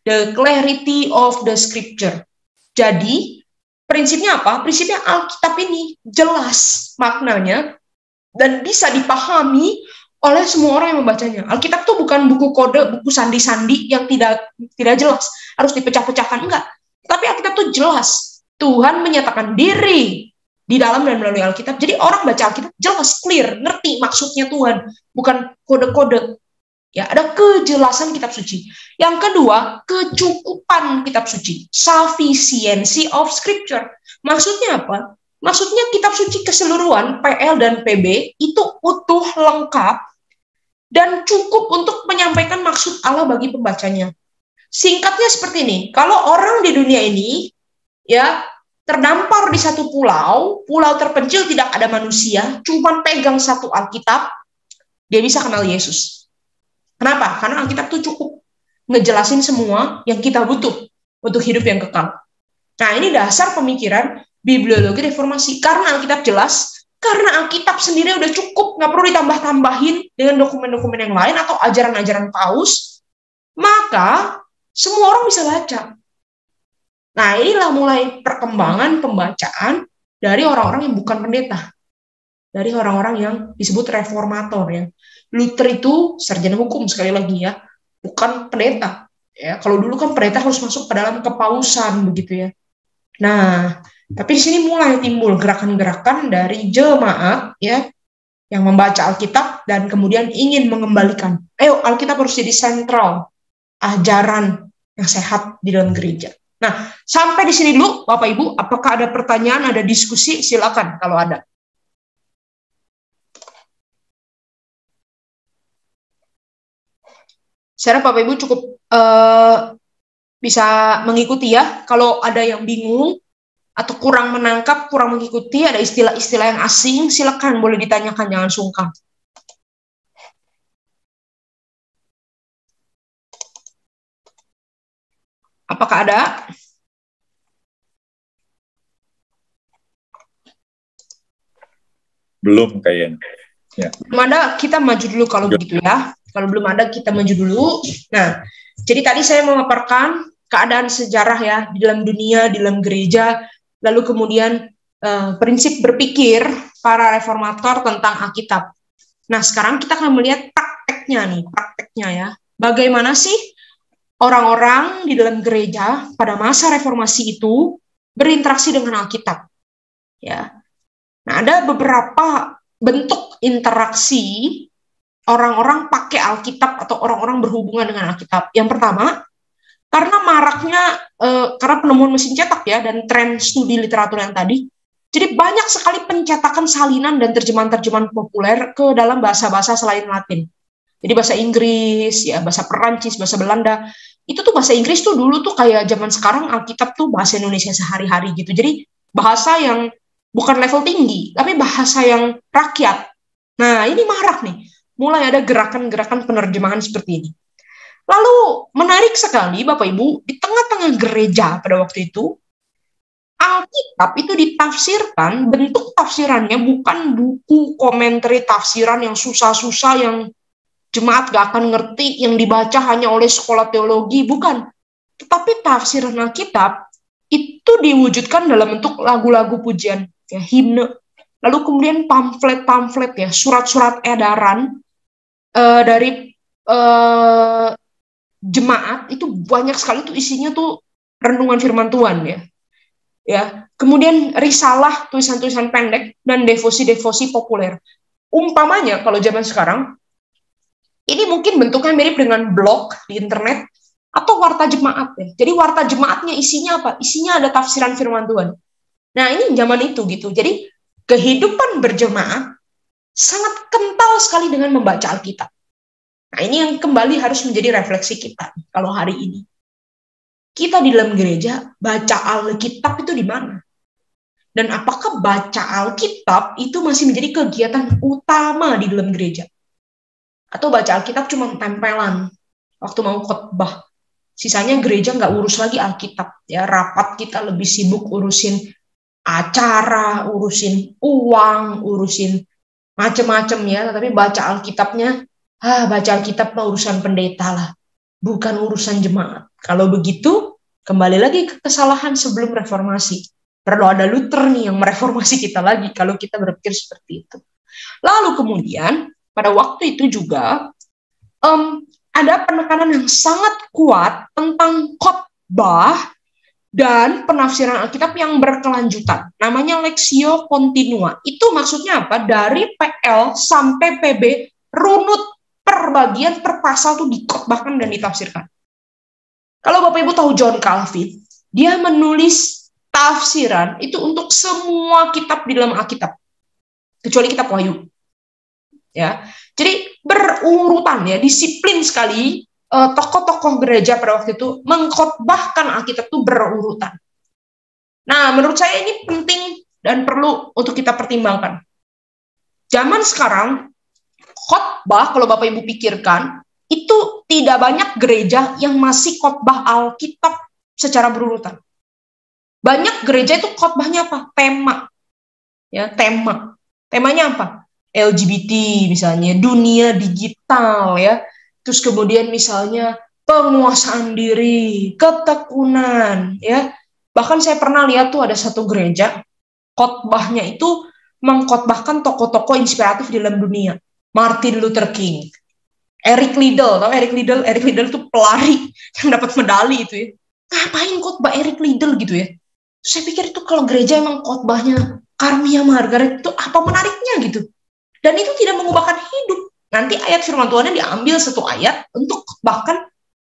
The clarity of the scripture. Jadi, prinsipnya apa? Prinsipnya Alkitab ini jelas maknanya dan bisa dipahami oleh semua orang yang membacanya. Alkitab itu bukan buku kode, buku sandi-sandi yang tidak jelas, harus dipecah-pecahkan, enggak. Tapi Alkitab itu jelas. Tuhan menyatakan diri di dalam dan melalui Alkitab. Jadi orang baca Alkitab jelas, clear, ngerti maksudnya Tuhan, bukan kode-kode. Ya, ada kejelasan kitab suci. Yang kedua, kecukupan kitab suci. Sufficiency of scripture. Maksudnya apa? Maksudnya kitab suci keseluruhan, PL dan PB, itu utuh, lengkap, dan cukup untuk menyampaikan maksud Allah bagi pembacanya. Singkatnya seperti ini, kalau orang di dunia ini ya terdampar di satu pulau terpencil, tidak ada manusia, cuma pegang satu Alkitab, dia bisa kenal Yesus. Kenapa? Karena Alkitab itu cukup ngejelasin semua yang kita butuh untuk hidup yang kekal. Nah, ini dasar pemikiran bibliologi reformasi. Karena Alkitab jelas, karena Alkitab sendiri udah cukup, nggak perlu ditambah-tambahin dengan dokumen-dokumen yang lain atau ajaran-ajaran Paus, maka semua orang bisa baca. Nah, inilah mulai perkembangan pembacaan dari orang-orang yang bukan pendeta, dari orang-orang yang disebut reformator. Ya. Luther itu sarjana hukum, sekali lagi ya, bukan pendeta. Ya, kalau dulu kan pendeta harus masuk ke dalam kepausan begitu ya. Nah, tapi di sini mulai timbul gerakan-gerakan dari jemaat ya yang membaca Alkitab dan kemudian ingin mengembalikan. Ayo, Alkitab harus jadi sentral ajaran yang sehat di dalam gereja. Nah, sampai di sini dulu, Bapak Ibu. Apakah ada pertanyaan, ada diskusi? Silakan kalau ada. Saya harap Bapak Ibu cukup bisa mengikuti ya. Kalau ada yang bingung atau kurang menangkap, kurang mengikuti, ada istilah-istilah yang asing, silakan boleh ditanyakan, jangan sungkan. Apakah ada? Belum kayaknya. Ya. Belum ada, kita maju dulu kalau begitu ya. Kalau belum ada, kita maju dulu. Nah, jadi tadi saya memaparkan keadaan sejarah ya di dalam dunia, di dalam gereja, lalu kemudian prinsip berpikir para reformator tentang Alkitab. Nah, sekarang kita akan melihat prakteknya ya. Bagaimana sih orang-orang di dalam gereja pada masa reformasi itu berinteraksi dengan Alkitab. Ya. Nah, ada beberapa bentuk interaksi orang-orang pakai Alkitab atau orang-orang berhubungan dengan Alkitab. Yang pertama, karena maraknya karena penemuan mesin cetak ya dan tren studi literatur yang tadi, jadi banyak sekali pencetakan salinan dan terjemahan-terjemahan populer ke dalam bahasa-bahasa selain Latin. Jadi bahasa Inggris, ya bahasa Perancis, bahasa Belanda. Itu tuh bahasa Inggris tuh dulu tuh kayak zaman sekarang Alkitab tuh bahasa Indonesia sehari-hari gitu. Jadi bahasa yang bukan level tinggi, tapi bahasa yang rakyat. Nah, ini marak nih. Mulai ada gerakan-gerakan penerjemahan seperti ini. Lalu menarik sekali Bapak Ibu, di tengah-tengah gereja pada waktu itu, Alkitab itu ditafsirkan, bentuk tafsirannya bukan buku komentari tafsiran yang susah-susah, yang jemaat gak akan ngerti, yang dibaca hanya oleh sekolah teologi, bukan. Tetapi tafsiran Alkitab itu diwujudkan dalam bentuk lagu-lagu pujian, ya, himne. Lalu kemudian pamflet-pamflet ya, surat-surat edaran dari jemaat itu banyak sekali tuh isinya tuh renungan firman Tuhan ya. Ya, kemudian risalah, tulisan-tulisan pendek dan devosi-devosi populer. Umpamanya kalau zaman sekarang ini mungkin bentuknya mirip dengan blog di internet atau warta jemaat ya. Jadi warta jemaatnya isinya apa? Isinya ada tafsiran firman Tuhan. Nah, ini zaman itu gitu. Jadi kehidupan berjemaat sangat kental sekali dengan membaca Alkitab. Nah, ini yang kembali harus menjadi refleksi kita kalau hari ini. Kita di dalam gereja baca Alkitab itu di mana? Dan apakah baca Alkitab itu masih menjadi kegiatan utama di dalam gereja? Atau baca Alkitab cuma tempelan waktu mau khotbah? Sisanya gereja nggak urus lagi Alkitab. Ya, rapat kita lebih sibuk urusin acara, urusin uang, urusin macam-macam ya. Tapi baca Alkitabnya, baca Alkitab urusan pendeta lah, bukan urusan jemaat. Kalau begitu, kembali lagi ke kesalahan sebelum reformasi. Perlu ada Luther nih yang mereformasi kita lagi kalau kita berpikir seperti itu. Lalu kemudian, pada waktu itu juga ada penekanan yang sangat kuat tentang khotbah dan penafsiran Alkitab yang berkelanjutan. Namanya Lexio Continua. Itu maksudnya apa? Dari PL sampai PB, runut per bagian, per pasal tuh dikhotbahkan dan ditafsirkan. Kalau Bapak Ibu tahu John Calvin, dia menulis tafsiran itu untuk semua kitab di dalam Alkitab, kecuali kitab Wahyu. Ya, jadi berurutan ya, disiplin sekali tokoh-tokoh gereja pada waktu itu mengkhotbahkan Alkitab itu berurutan. Nah, menurut saya ini penting dan perlu untuk kita pertimbangkan. Zaman sekarang, khotbah kalau Bapak Ibu pikirkan, itu tidak banyak gereja yang masih khotbah Alkitab secara berurutan. Banyak gereja itu khotbahnya apa? Tema. Ya, tema. Temanya apa? LGBT misalnya, dunia digital ya. Terus kemudian misalnya penguasaan diri, ketekunan ya. Bahkan saya pernah lihat tuh ada satu gereja khotbahnya itu mengkhotbahkan tokoh-tokoh inspiratif di dalam dunia. Martin Luther King, Eric Liddell, tahu Eric Liddell? Eric Liddell itu pelari yang dapat medali itu ya. Ngapain khotbah Eric Liddell gitu ya? Saya pikir itu kalau gereja emang khotbahnya Karmia Margaret itu apa menariknya gitu. Dan itu tidak mengubahkan hidup. Nanti ayat firman Tuhannya diambil satu ayat untuk bahkan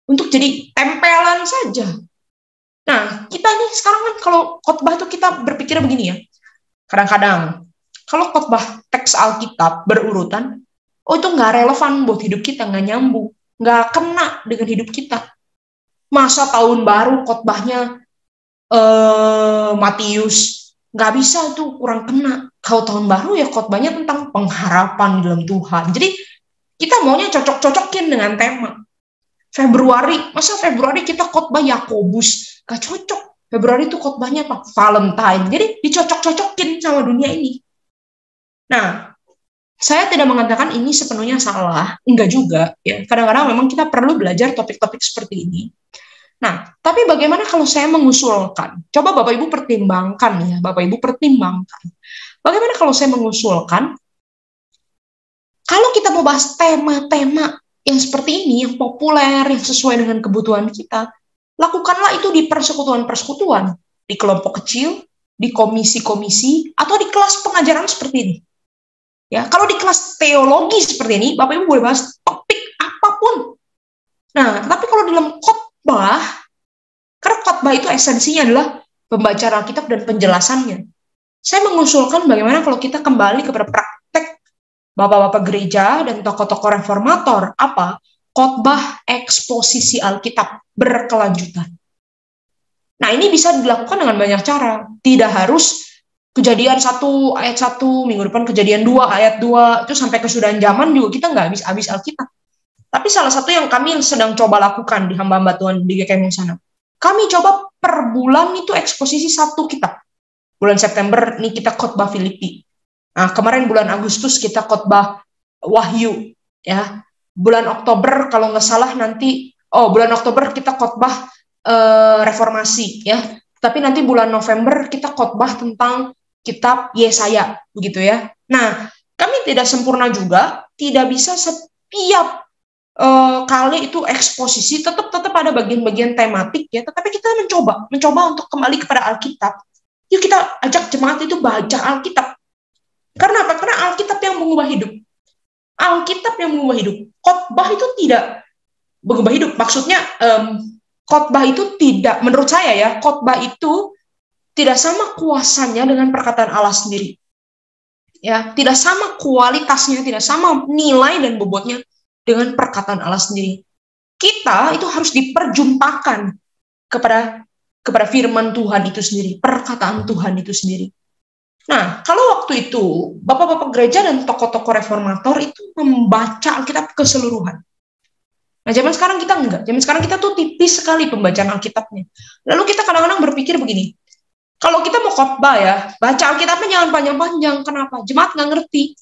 untuk jadi tempelan saja. Nah, kita nih sekarang kan kalau khotbah tuh kita berpikir begini ya. Kadang-kadang, kalau khotbah teks Alkitab berurutan, oh itu nggak relevan buat hidup kita, nggak nyambung, nggak kena dengan hidup kita. Masa tahun baru khotbahnya Matius, nggak bisa tuh, kurang kena. Kalau tahun baru ya khotbahnya tentang pengharapan dalam Tuhan. Jadi kita maunya cocok-cocokin dengan tema. Masa Februari kita khotbah Yakobus? Gak cocok. Februari itu khotbahnya apa? Valentine. Jadi dicocok-cocokin sama dunia ini. Nah, saya tidak mengatakan ini sepenuhnya salah, enggak juga. Ya. Kadang-kadang memang kita perlu belajar topik-topik seperti ini. Nah, tapi bagaimana kalau saya mengusulkan? Coba Bapak Ibu pertimbangkan ya, Bapak Ibu pertimbangkan. Bagaimana kalau saya mengusulkan, kalau kita mau bahas tema-tema yang seperti ini, yang populer, yang sesuai dengan kebutuhan kita, lakukanlah itu di persekutuan-persekutuan, di kelompok kecil, di komisi-komisi, atau di kelas pengajaran seperti ini. Ya, kalau di kelas teologi seperti ini, Bapak Ibu boleh bahas topik apapun. Nah, tapi kalau dalam khotbah, karena khotbah itu esensinya adalah pembacaan Alkitab dan penjelasannya. Saya mengusulkan bagaimana kalau kita kembali kepada praktek Bapak-bapak gereja dan tokoh-tokoh reformator, apa? Khotbah eksposisi Alkitab berkelanjutan. Nah, ini bisa dilakukan dengan banyak cara. Tidak harus Kejadian 1 ayat 1, minggu depan Kejadian 2 ayat 2, itu sampai kesudahan zaman juga kita nggak habis-habis Alkitab. Tapi salah satu yang kami sedang coba lakukan di hamba-hamba Tuhan di GKM sana, kami coba per bulan itu eksposisi 1 kitab. Bulan September ini kita khotbah Filipi. Nah, kemarin bulan Agustus kita khotbah Wahyu, ya. Bulan Oktober kalau nggak salah nanti, bulan Oktober kita khotbah Reformasi, ya. Tapi nanti bulan November kita khotbah tentang kitab Yesaya, begitu ya. Nah, kami tidak sempurna juga, tidak bisa setiap kali itu eksposisi, tetap ada bagian-bagian tematik, ya. Tetapi kita mencoba untuk kembali kepada Alkitab. Yuk kita ajak jemaat itu baca Alkitab. Karena apa? Karena Alkitab yang mengubah hidup. Alkitab yang mengubah hidup. Khotbah itu tidak mengubah hidup. Maksudnya khotbah itu tidak, menurut saya ya, khotbah itu tidak sama kuasanya dengan perkataan Allah sendiri. Ya, tidak sama kualitasnya, tidak sama nilai dan bobotnya dengan perkataan Allah sendiri. Kita itu harus diperjumpakan kepada firman Tuhan itu sendiri, perkataan Tuhan itu sendiri. Nah, kalau waktu itu bapak-bapak gereja dan tokoh-tokoh reformator itu membaca Alkitab keseluruhan. Nah, zaman sekarang kita enggak. Zaman sekarang kita tuh tipis sekali pembacaan Alkitabnya. Lalu kita kadang-kadang berpikir begini, kalau kita mau khotbah ya, baca Alkitabnya jangan panjang-panjang. Kenapa? Jemaat nggak ngerti.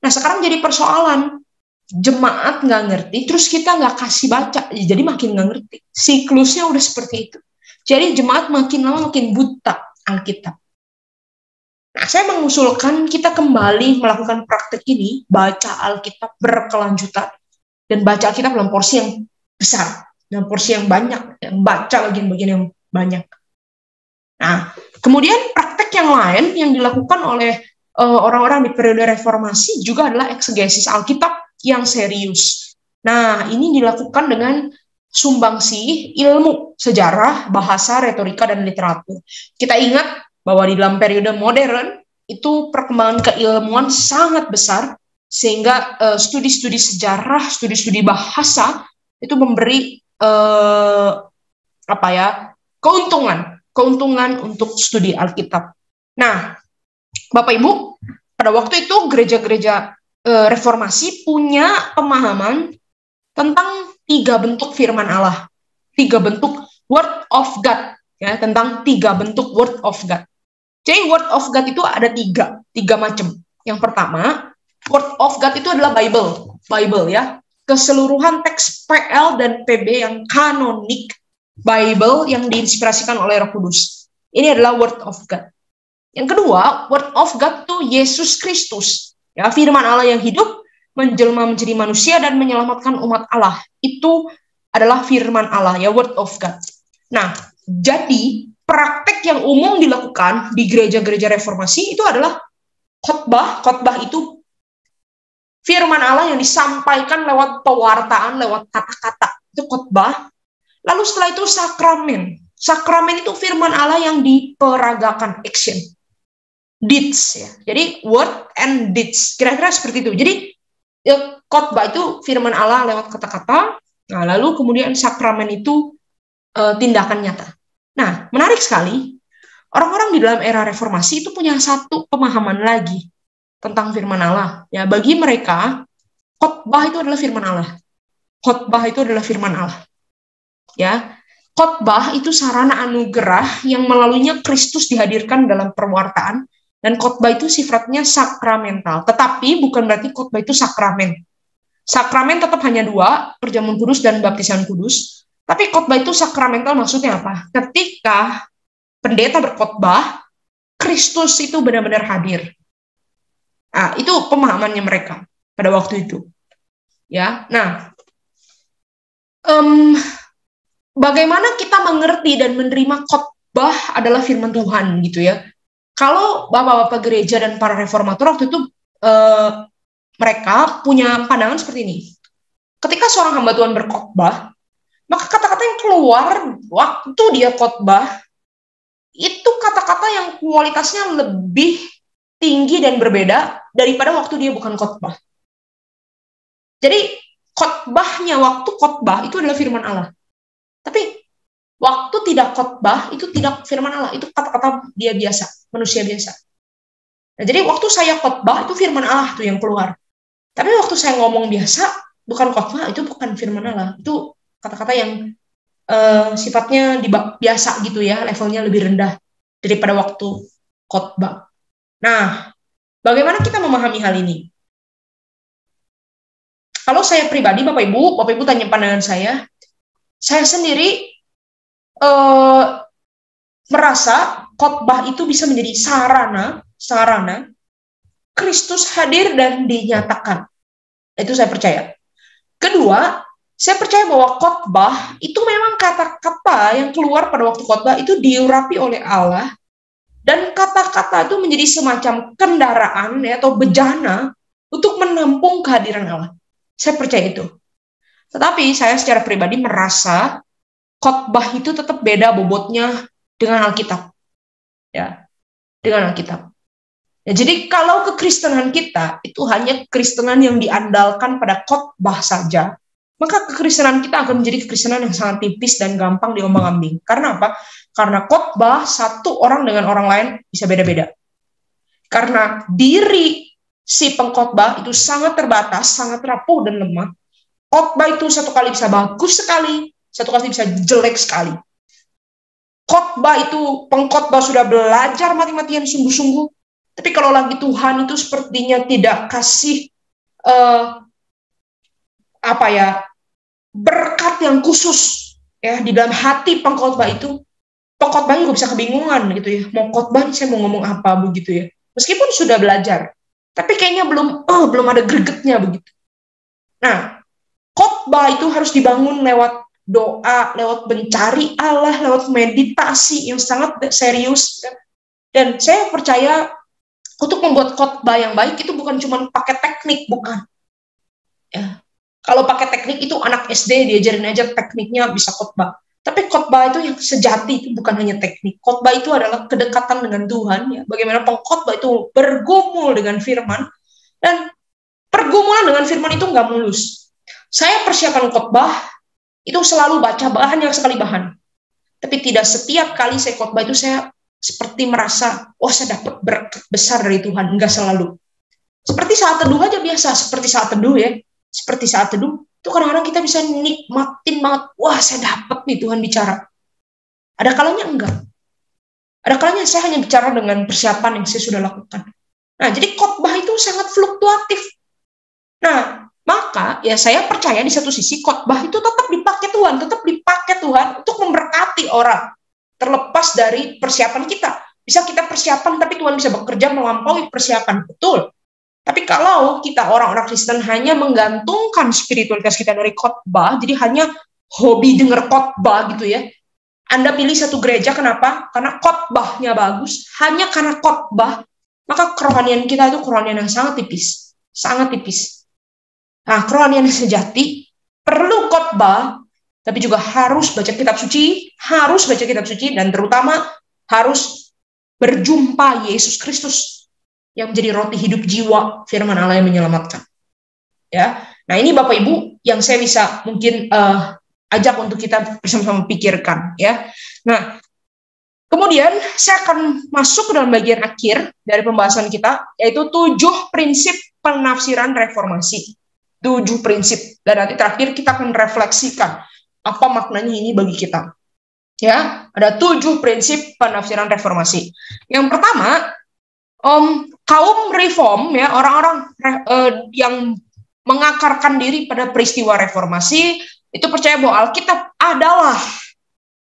Nah, sekarang jadi persoalan. Jemaat nggak ngerti, terus kita nggak kasih baca. Jadi makin nggak ngerti. Siklusnya udah seperti itu. Jadi jemaat makin lama makin buta Alkitab. Nah, saya mengusulkan kita kembali melakukan praktek ini, baca Alkitab berkelanjutan, dan baca Alkitab dalam porsi yang besar, dalam porsi yang banyak, yang baca bagian-bagian yang banyak. Nah, kemudian praktek yang lain yang dilakukan oleh orang-orang di periode reformasi juga adalah eksegesis Alkitab yang serius. Nah, ini dilakukan dengan sumbangsi ilmu, sejarah, bahasa, retorika, dan literatur. Kita ingat bahwa di dalam periode modern itu perkembangan keilmuan sangat besar, sehingga studi-studi sejarah, studi-studi bahasa itu memberi keuntungan untuk studi Alkitab. Nah, Bapak Ibu, pada waktu itu gereja-gereja reformasi punya pemahaman tentang 3 bentuk firman Allah, 3 bentuk word of God, ya, tentang 3 bentuk word of God. Jadi word of God itu ada 3 macam. Yang pertama, word of God itu adalah Bible ya, keseluruhan teks PL dan PB yang kanonik, Bible yang diinspirasikan oleh Roh Kudus. Ini adalah word of God. Yang kedua, word of God itu Yesus Kristus, ya, firman Allah yang hidup, menjelma menjadi manusia dan menyelamatkan umat Allah. Itu adalah firman Allah, ya, word of God. Nah, jadi praktek yang umum dilakukan di gereja-gereja reformasi itu adalah khotbah. Khotbah itu firman Allah yang disampaikan lewat pewartaan, lewat kata-kata. Itu khotbah. Lalu setelah itu sakramen. Sakramen itu firman Allah yang diperagakan, action, deeds ya. Jadi word and deeds, kira-kira seperti itu. Jadi khotbah itu firman Allah lewat kata-kata. Nah, lalu kemudian sakramen itu tindakan nyata. Nah, menarik sekali. Orang-orang di dalam era reformasi itu punya satu pemahaman lagi tentang firman Allah. Ya, bagi mereka khotbah itu adalah firman Allah. Khotbah itu adalah firman Allah. Ya, khotbah itu sarana anugerah yang melaluinya Kristus dihadirkan dalam perwartaan, dan khotbah itu sifatnya sakramental. Tetapi bukan berarti khotbah itu sakramen. Sakramen tetap hanya dua, perjamuan kudus dan baptisan kudus. Tapi khotbah itu sakramental maksudnya apa? Ketika pendeta berkhotbah, Kristus itu benar-benar hadir. Nah, itu pemahamannya mereka pada waktu itu. Ya, nah, bagaimana kita mengerti dan menerima khotbah adalah firman Tuhan gitu ya? Kalau bapak-bapak gereja dan para reformator waktu itu mereka punya pandangan seperti ini. Ketika seorang hamba Tuhan berkhotbah, maka kata-kata yang keluar waktu dia khotbah itu kata-kata yang kualitasnya lebih tinggi dan berbeda daripada waktu dia bukan khotbah. Jadi khotbahnya waktu khotbah itu adalah firman Allah. Tapi waktu tidak khotbah itu tidak firman Allah, itu kata-kata dia biasa, manusia biasa. Nah, jadi waktu saya khotbah itu firman Allah tuh yang keluar. Tapi waktu saya ngomong biasa, bukan khotbah, itu bukan firman Allah. Itu kata-kata yang sifatnya biasa gitu ya, levelnya lebih rendah daripada waktu khotbah. Nah, bagaimana kita memahami hal ini? Kalau saya pribadi, Bapak Ibu tanya pandangan saya sendiri merasa khotbah itu bisa menjadi sarana Kristus hadir dan dinyatakan. Itu saya percaya. Kedua, saya percaya bahwa khotbah itu memang kata-kata yang keluar pada waktu khotbah itu diurapi oleh Allah, dan kata-kata itu menjadi semacam kendaraan ya, atau bejana untuk menampung kehadiran Allah. Saya percaya itu. Tetapi saya secara pribadi merasa khotbah itu tetap beda bobotnya dengan Alkitab. Ya, dengan Alkitab. Ya, jadi kalau kekristenan kita itu hanya kekristenan yang diandalkan pada khotbah saja, maka kekristenan kita akan menjadi kekristenan yang sangat tipis dan gampang diombang-ambing. Karena apa? Karena khotbah satu orang dengan orang lain bisa beda-beda. Karena diri si pengkhotbah itu sangat terbatas, sangat rapuh dan lemah. Khotbah itu satu kali bisa bagus sekali, satu kali bisa jelek sekali. Khotbah itu pengkhotbah sudah belajar mati-matian sungguh-sungguh, tapi kalau lagi Tuhan itu sepertinya tidak kasih berkat yang khusus ya di dalam hati pengkhotbah itu, pengkhotbah juga bisa kebingungan gitu ya, mau khotbah saya mau ngomong apa begitu ya, meskipun sudah belajar, tapi kayaknya belum ada gregetnya begitu. Nah, khotbah itu harus dibangun lewat doa, lewat mencari Allah, lewat meditasi yang sangat serius. Dan saya percaya untuk membuat khotbah yang baik itu bukan cuma pakai teknik, bukan. Ya. Kalau pakai teknik itu anak SD diajarin aja tekniknya bisa khotbah. Tapi khotbah itu yang sejati itu bukan hanya teknik. Khotbah itu adalah kedekatan dengan Tuhan. Ya. Bagaimana pengkhotbah itu bergumul dengan firman, dan pergumulan dengan firman itu nggak mulus. Saya persiapan khotbah itu selalu baca banyak sekali bahan. Tapi tidak setiap kali saya khotbah itu saya seperti merasa, saya dapat berkat besar dari Tuhan. Enggak selalu. Seperti saat teduh aja biasa, seperti saat teduh ya. Seperti saat teduh, itu kadang-kadang kita bisa nikmatin banget. Wah, saya dapat nih Tuhan bicara. Ada kalanya enggak. Ada kalanya saya hanya bicara dengan persiapan yang saya sudah lakukan. Nah, jadi khotbah itu sangat fluktuatif. Nah, maka ya saya percaya di satu sisi khotbah itu tetap dipakai Tuhan untuk memberkati orang. Terlepas dari persiapan kita. Bisa kita persiapan, tapi Tuhan bisa bekerja melampaui persiapan. Betul. Tapi kalau kita orang-orang Kristen hanya menggantungkan spiritualitas kita dari khotbah, jadi hanya hobi dengar khotbah gitu ya. Anda pilih satu gereja, kenapa? Karena khotbahnya bagus. Hanya karena khotbah, maka kerohanian kita itu kerohanian yang sangat tipis. Sangat tipis. Nah, kerohanian yang sejati perlu khotbah, tapi juga harus baca kitab suci, dan terutama harus berjumpa Yesus Kristus yang menjadi roti hidup jiwa, firman Allah yang menyelamatkan. Ya, nah ini Bapak Ibu yang saya bisa mungkin ajak untuk kita bersama-sama pikirkan. Ya, nah kemudian saya akan masuk ke dalam bagian akhir dari pembahasan kita, yaitu 7 prinsip penafsiran reformasi. 7 prinsip, dan nanti terakhir kita akan refleksikan apa maknanya ini bagi kita. Ya, ada 7 prinsip penafsiran reformasi. Yang pertama, kaum reform, ya, orang-orang yang mengakarkan diri pada peristiwa reformasi itu percaya bahwa Alkitab adalah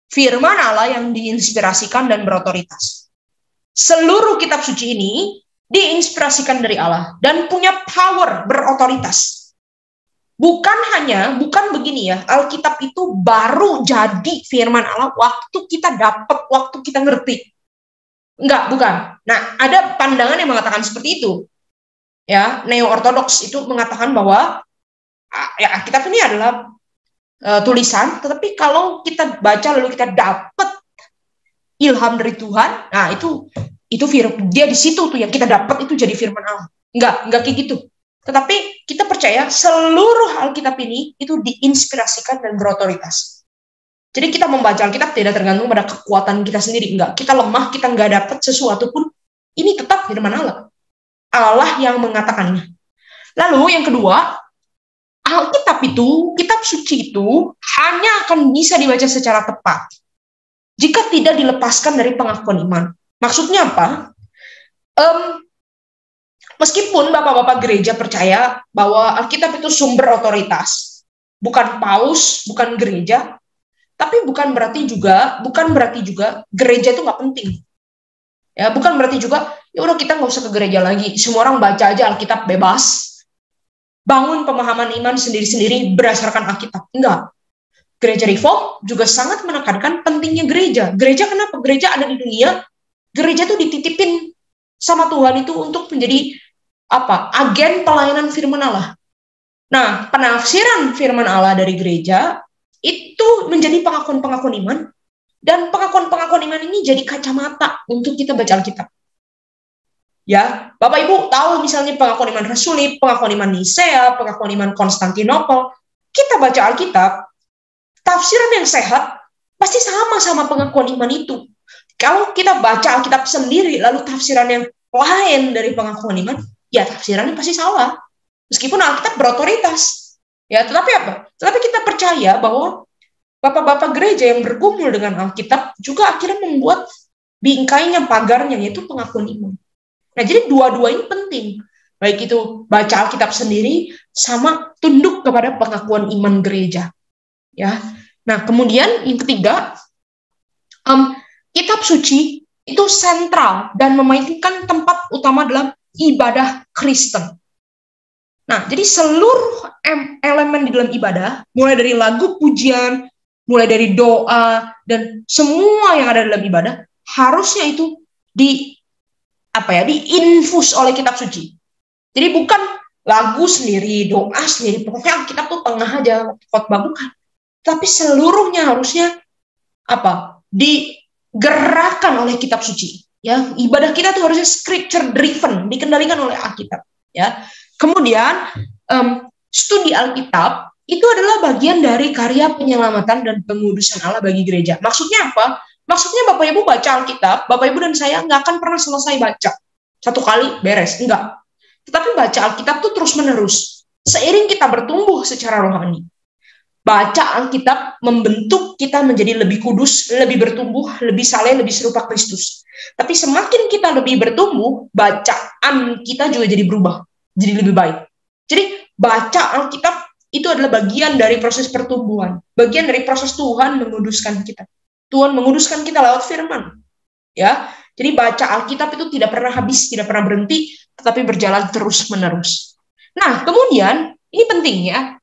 firman Allah yang diinspirasikan dan berotoritas. Seluruh kitab suci ini diinspirasikan dari Allah dan punya power, berotoritas. Bukan begini ya, Alkitab itu baru jadi firman Allah waktu kita dapat, waktu kita ngerti. Enggak, bukan. Nah, ada pandangan yang mengatakan seperti itu. Ya, neo-ortodoks itu mengatakan bahwa ya Alkitab ini adalah tulisan, tetapi kalau kita baca lalu kita dapat ilham dari Tuhan, nah itu dia di situ tuh yang kita dapat itu jadi firman Allah. Enggak kayak gitu. Tetapi kita percaya seluruh Alkitab ini itu diinspirasikan dan berotoritas. Jadi kita membaca Alkitab tidak tergantung pada kekuatan kita sendiri. Enggak, kita lemah, kita enggak dapat sesuatu pun, ini tetap firman Allah. Allah yang mengatakannya. Lalu yang kedua, Alkitab itu, kitab suci itu hanya akan bisa dibaca secara tepat jika tidak dilepaskan dari pengakuan iman. Maksudnya apa? Meskipun bapak-bapak gereja percaya bahwa Alkitab itu sumber otoritas, bukan paus, bukan gereja, tapi bukan berarti juga gereja itu nggak penting. Ya, bukan berarti juga ya udah kita nggak usah ke gereja lagi, semua orang baca aja Alkitab bebas, bangun pemahaman iman sendiri-sendiri berdasarkan Alkitab. Enggak. Gereja Reform juga sangat menekankan pentingnya gereja. Gereja kenapa? Gereja ada di dunia, gereja itu dititipin sama Tuhan itu untuk menjadi agen pelayanan firman Allah. Nah, penafsiran firman Allah dari gereja itu menjadi pengakuan-pengakuan iman, dan pengakuan-pengakuan iman ini jadi kacamata untuk kita baca Alkitab. Ya, Bapak Ibu tahu misalnya pengakuan iman Rasuli, pengakuan iman Nisea, pengakuan iman Konstantinopel. Kita baca Alkitab, tafsiran yang sehat pasti sama pengakuan iman itu. Kalau kita baca Alkitab sendiri lalu tafsiran yang lain dari pengakuan iman, ya tafsirannya pasti salah. Meskipun Alkitab berotoritas. Ya, tetapi kita percaya bahwa bapak-bapak gereja yang bergumul dengan Alkitab juga akhirnya membuat bingkainya, pagarnya, yaitu pengakuan iman. Nah, jadi dua-dua ini penting. Baik itu baca Alkitab sendiri sama tunduk kepada pengakuan iman gereja. Ya. Nah, kemudian yang ketiga, kitab suci itu sentral dan memainkan tempat utama dalam ibadah Kristen. Nah, jadi seluruh elemen di dalam ibadah, mulai dari lagu pujian, mulai dari doa, dan semua yang ada dalam ibadah, harusnya itu diinfus oleh kitab suci. Jadi bukan lagu sendiri, doa sendiri, pokoknya kitab tuh tengah aja, khotbah, bukan. Tapi seluruhnya harusnya digerakkan oleh kitab suci. Ya, ibadah kita tuh harusnya scripture driven, dikendalikan oleh Alkitab. Ya, kemudian studi Alkitab itu adalah bagian dari karya penyelamatan dan pengudusan Allah bagi gereja. Maksudnya apa? Maksudnya Bapak Ibu baca Alkitab, Bapak Ibu dan saya nggak akan pernah selesai baca. Satu kali beres, enggak. Tetapi baca Alkitab tuh terus-menerus. Seiring kita bertumbuh secara rohani. Baca Alkitab membentuk kita menjadi lebih kudus, lebih bertumbuh, lebih saleh, lebih serupa Kristus. Tapi semakin kita lebih bertumbuh, bacaan kita juga jadi berubah, jadi lebih baik. Jadi baca Alkitab itu adalah bagian dari proses pertumbuhan, bagian dari proses Tuhan menguduskan kita. Tuhan menguduskan kita lewat firman. Ya, jadi baca Alkitab itu tidak pernah habis, tidak pernah berhenti, tetapi berjalan terus-menerus. Nah, kemudian ini penting ya.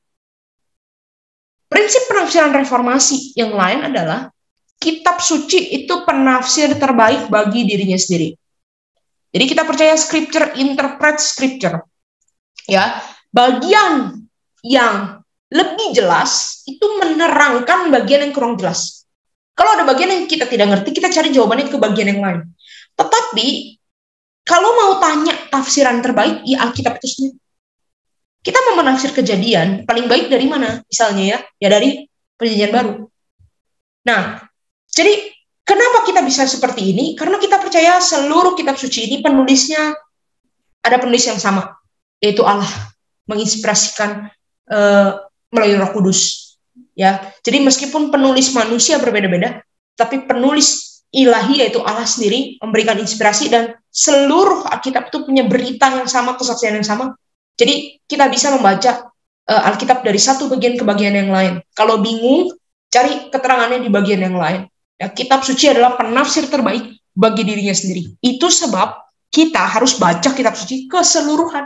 Prinsip penafsiran reformasi yang lain adalah kitab suci itu penafsir terbaik bagi dirinya sendiri. Jadi kita percaya scripture interpret scripture. Ya, bagian yang lebih jelas, itu menerangkan bagian yang kurang jelas. Kalau ada bagian yang kita tidak ngerti, kita cari jawabannya ke bagian yang lain. Tetapi, kalau mau tanya tafsiran terbaik, ya Alkitab itu sendiri. Kita mau menafsir Kejadian, paling baik dari mana? Misalnya ya dari Perjanjian Baru. Nah, jadi kenapa kita bisa seperti ini? Karena kita percaya seluruh kitab suci ini penulisnya ada penulis yang sama, yaitu Allah menginspirasikan melalui Roh Kudus. Ya, jadi meskipun penulis manusia berbeda-beda, tapi penulis ilahi yaitu Allah sendiri memberikan inspirasi dan seluruh Alkitab itu punya berita yang sama, kesaksian yang sama. Jadi kita bisa membaca Alkitab dari satu bagian ke bagian yang lain. Kalau bingung, cari keterangannya di bagian yang lain. Ya, kitab suci adalah penafsir terbaik bagi dirinya sendiri. Itu sebab kita harus baca kitab suci keseluruhan.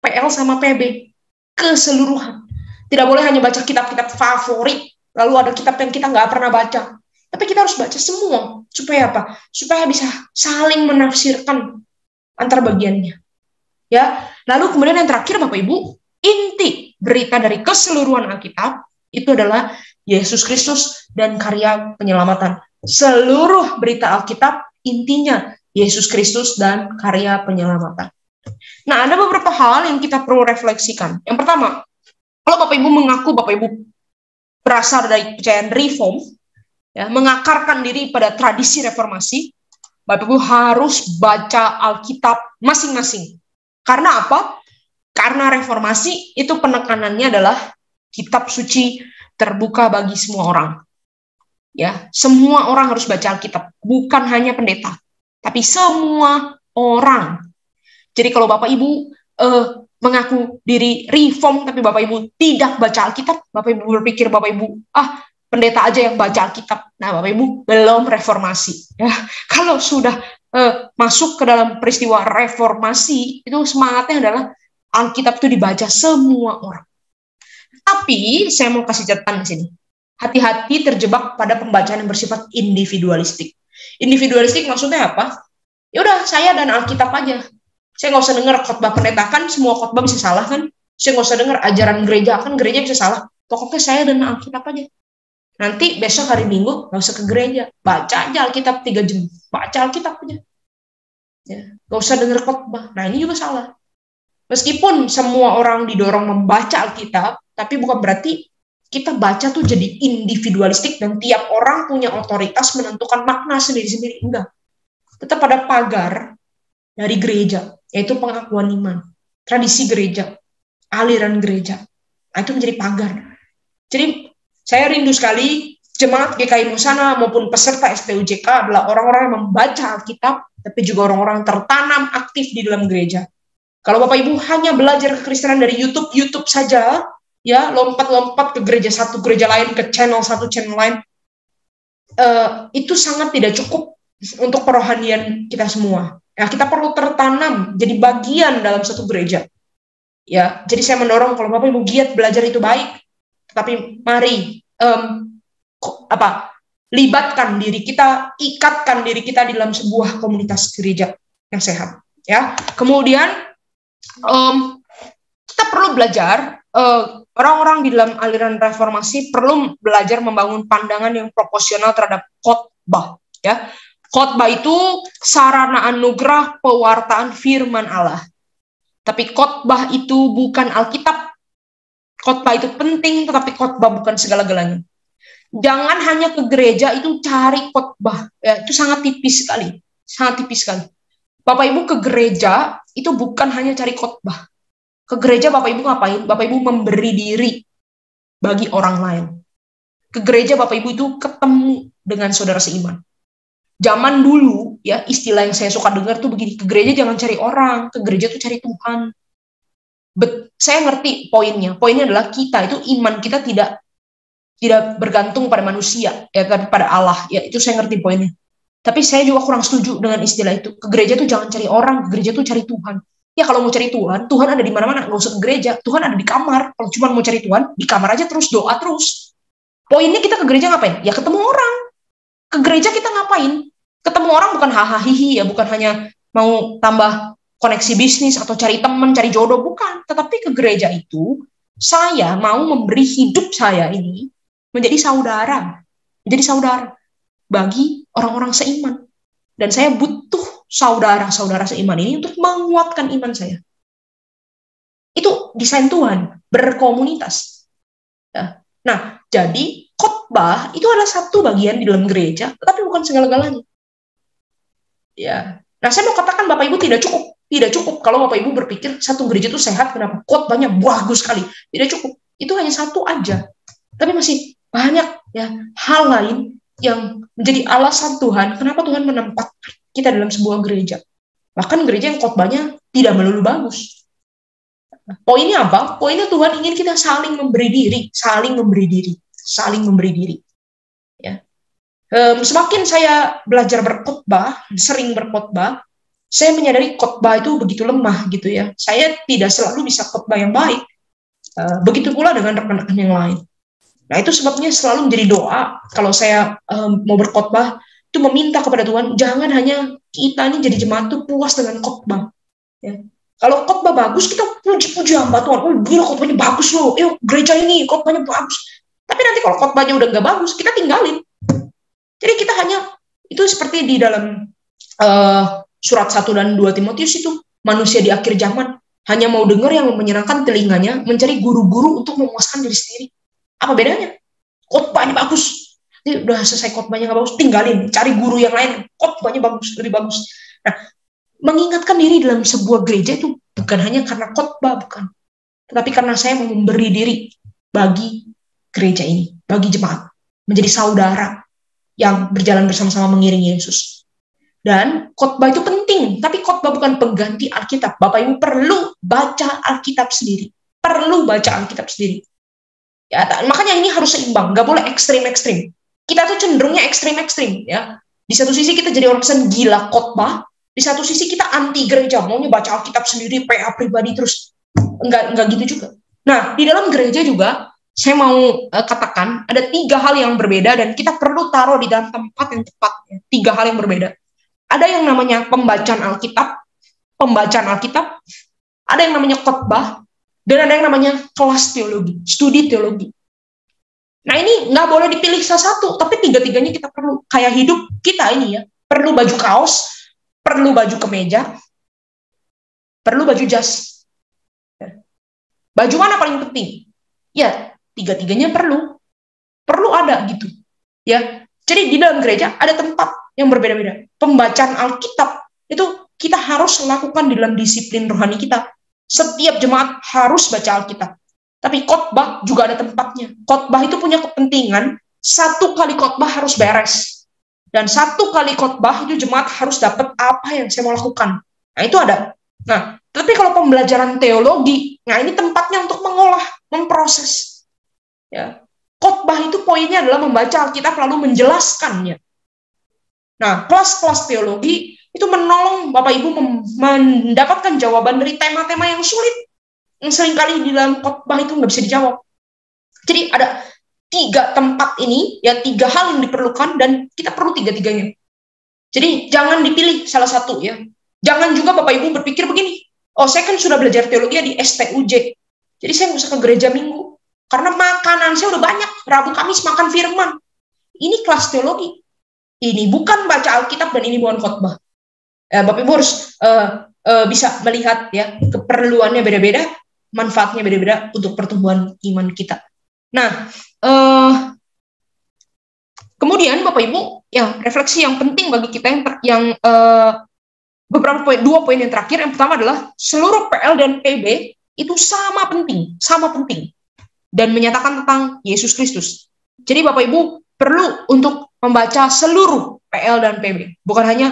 PL sama PB. Keseluruhan. Tidak boleh hanya baca kitab-kitab favorit. Lalu ada kitab yang kita nggak pernah baca. Tapi kita harus baca semua. Supaya apa? Supaya bisa saling menafsirkan antar bagiannya. Ya, lalu kemudian yang terakhir Bapak Ibu, inti berita dari keseluruhan Alkitab itu adalah Yesus Kristus dan karya penyelamatan. Seluruh berita Alkitab intinya Yesus Kristus dan karya penyelamatan. Nah, ada beberapa hal yang kita perlu refleksikan. Yang pertama, kalau Bapak Ibu mengaku Bapak Ibu berasal dari kepercayaan Reform, ya, mengakarkan diri pada tradisi reformasi, Bapak Ibu harus baca Alkitab masing-masing. Karena apa? Karena reformasi itu penekanannya adalah kitab suci terbuka bagi semua orang. Ya, semua orang harus baca Alkitab, bukan hanya pendeta, tapi semua orang. Jadi kalau Bapak Ibu mengaku diri Reform, tapi Bapak Ibu tidak baca Alkitab, Bapak Ibu berpikir Bapak Ibu, pendeta aja yang baca Alkitab. Nah, Bapak Ibu belum reformasi. Ya, kalau sudah masuk ke dalam peristiwa reformasi, itu semangatnya adalah Alkitab itu dibaca semua orang. Tapi saya mau kasih catatan di sini. Hati-hati terjebak pada pembacaan yang bersifat individualistik. Individualistik maksudnya apa? Ya udah, saya dan Alkitab aja. Saya nggak usah dengar khotbah pendeta, kan semua khotbah bisa salah kan? Saya nggak usah dengar ajaran gereja, kan gereja bisa salah. Pokoknya saya dan Alkitab aja. Nanti besok hari Minggu nggak usah ke gereja, baca aja Alkitab 3 jam, baca Alkitab aja. Ya, nggak usah dengar khotbah. Nah, ini juga salah. Meskipun semua orang didorong membaca Alkitab, tapi bukan berarti kita baca tuh jadi individualistik dan tiap orang punya otoritas menentukan makna sendiri-sendiri. Enggak. Tetap ada pagar dari gereja, yaitu pengakuan iman, tradisi gereja, aliran gereja. Nah, itu menjadi pagar. Jadi saya rindu sekali jemaat GKI Musana maupun peserta STUJK adalah orang-orang yang membaca Alkitab, tapi juga orang-orang tertanam aktif di dalam gereja. Kalau Bapak Ibu hanya belajar kekristenan dari YouTube saja, ya lompat-lompat ke gereja satu, gereja lain, ke channel satu, channel lain, itu sangat tidak cukup untuk perohanian kita semua. Ya, kita perlu tertanam jadi bagian dalam satu gereja. Ya, jadi saya mendorong kalau Bapak Ibu giat belajar itu baik. Tapi mari libatkan diri kita, ikatkan diri kita di dalam sebuah komunitas gereja yang sehat. Ya, kemudian kita perlu belajar, orang-orang di dalam aliran reformasi perlu belajar membangun pandangan yang proporsional terhadap khotbah. Ya, khotbah itu sarana anugerah pewartaan firman Allah. Tapi khotbah itu bukan Alkitab. Khotbah itu penting, tetapi khotbah bukan segala-galanya. Jangan hanya ke gereja itu cari khotbah. Ya, itu sangat tipis sekali. Sangat tipis sekali. Bapak Ibu ke gereja itu bukan hanya cari khotbah. Ke gereja Bapak Ibu ngapain? Bapak Ibu memberi diri bagi orang lain. Ke gereja Bapak Ibu itu ketemu dengan saudara seiman. Zaman dulu, ya, istilah yang saya suka dengar tuh begini, ke gereja jangan cari orang, ke gereja tuh cari Tuhan. Saya ngerti poinnya. Poinnya adalah kita itu iman kita tidak bergantung pada manusia, ya, tapi pada Allah. Ya, itu saya ngerti poinnya. Tapi saya juga kurang setuju dengan istilah itu. Ke gereja tuh jangan cari orang, ke gereja tuh cari Tuhan. Ya, kalau mau cari Tuhan, Tuhan ada di mana-mana, nggak usah ke gereja. Tuhan ada di kamar. Kalau cuma mau cari Tuhan, di kamar aja terus, doa terus. Poinnya kita ke gereja ngapain? Ya ketemu orang. Ke gereja kita ngapain? Ketemu orang bukan hahaha ya, bukan hanya mau tambah koneksi bisnis atau cari teman, cari jodoh, bukan. Tetapi ke gereja itu Saya mau memberi hidup saya ini menjadi saudara bagi orang-orang seiman. Dan saya butuh saudara-saudara seiman ini untuk menguatkan iman saya. Itu desain Tuhan, berkomunitas. Ya. Nah, jadi khotbah itu adalah satu bagian di dalam gereja, tapi bukan segala-galanya. Ya. Nah, saya mau katakan Bapak Ibu tidak cukup kalau Bapak Ibu berpikir satu gereja itu sehat, kenapa khotbahnya bagus sekali. Tidak cukup. Itu hanya satu aja. Tapi masih banyak ya hal lain yang menjadi alasan Tuhan kenapa Tuhan menempatkan kita dalam sebuah gereja. Bahkan gereja yang khotbahnya tidak melulu bagus. Poinnya apa? Poinnya Tuhan ingin kita saling memberi diri. Ya. Semakin saya belajar berkhotbah, sering berkhotbah, saya menyadari khotbah itu begitu lemah gitu ya. Saya tidak selalu bisa khotbah yang baik. Begitu pula dengan rekan-rekan yang lain. Nah, itu sebabnya selalu menjadi doa kalau saya mau berkhotbah, itu meminta kepada Tuhan, jangan hanya kita ini jadi jemaat itu puas dengan khotbah. Ya. Kalau khotbah bagus, kita puji-puji hamba Tuhan. Oh, gila khotbahnya bagus loh. Gereja ini khotbahnya bagus. Tapi nanti kalau khotbahnya udah nggak bagus, kita tinggalin. Jadi kita hanya, itu seperti di dalam surat 1 dan 2 Timotius itu, manusia di akhir zaman hanya mau dengar yang menyenangkan telinganya, mencari guru-guru untuk memuaskan diri sendiri. Apa bedanya? Khotbahnya bagus. Ini udah selesai khotbahnya nggak bagus, tinggalin, cari guru yang lain. Khotbahnya bagus, lebih bagus. Nah, mengingatkan diri dalam sebuah gereja itu bukan hanya karena khotbah, bukan. Tetapi karena saya mau memberi diri bagi gereja ini, bagi jemaat, menjadi saudara yang berjalan bersama-sama mengiringi Yesus. Dan khotbah itu penting, tapi khotbah bukan pengganti Alkitab. Bapak Ibu perlu baca Alkitab sendiri. Ya, makanya ini harus seimbang, nggak boleh ekstrim-ekstrim. Kita tuh cenderungnya ekstrim-ekstrim, ya. Di satu sisi kita jadi orang Kristen gila khotbah, di satu sisi kita anti gereja, maunya baca Alkitab sendiri, PA pribadi terus. Enggak gitu juga. Nah, di dalam gereja juga, saya mau katakan, ada 3 hal yang berbeda, dan kita perlu taruh di dalam tempat yang tepat. Ya. 3 hal yang berbeda. Ada yang namanya pembacaan Alkitab, ada yang namanya khotbah, dan ada yang namanya kelas teologi, studi teologi. Nah, ini nggak boleh dipilih salah satu, tapi 3-tiganya kita perlu. Kayak hidup kita ini ya, perlu baju kaos, perlu baju kemeja, perlu baju jas. Baju mana paling penting? Ya, 3-tiganya perlu ada gitu. Ya, jadi di dalam gereja ada tempat yang berbeda-beda. Pembacaan Alkitab itu kita harus lakukan di dalam disiplin rohani kita. Setiap jemaat harus baca Alkitab. Tapi khotbah juga ada tempatnya. Khotbah itu punya kepentingan, 1 kali khotbah harus beres. Dan 1 kali khotbah itu jemaat harus dapat apa yang saya mau lakukan. Nah, itu ada. Nah, tapi kalau pembelajaran teologi, nah ini tempatnya untuk mengolah, memproses. Ya. Khotbah itu poinnya adalah membaca Alkitab lalu menjelaskannya. Nah, kelas-kelas teologi itu menolong Bapak Ibu mendapatkan jawaban dari tema-tema yang sulit, yang seringkali di dalam khotbah itu nggak bisa dijawab. Jadi ada 3 tempat ini, ya 3 hal yang diperlukan, dan kita perlu 3-tiganya. Jadi jangan dipilih salah satu ya. Jangan juga Bapak Ibu berpikir begini, oh saya kan sudah belajar teologi di STUJ, jadi saya nggak usah ke gereja minggu, karena makanan saya udah banyak, Rabu Kamis makan firman. Ini kelas teologi. Ini bukan baca Alkitab dan ini bukan khotbah. Bapak Ibu harus bisa melihat ya keperluannya beda-beda, manfaatnya beda-beda untuk pertumbuhan iman kita. Nah, kemudian Bapak Ibu, ya refleksi yang penting bagi kita yang beberapa poin, 2 poin yang terakhir. Yang pertama adalah seluruh PL dan PB itu sama penting dan menyatakan tentang Yesus Kristus. Jadi Bapak Ibu perlu untuk membaca seluruh PL dan PB, bukan hanya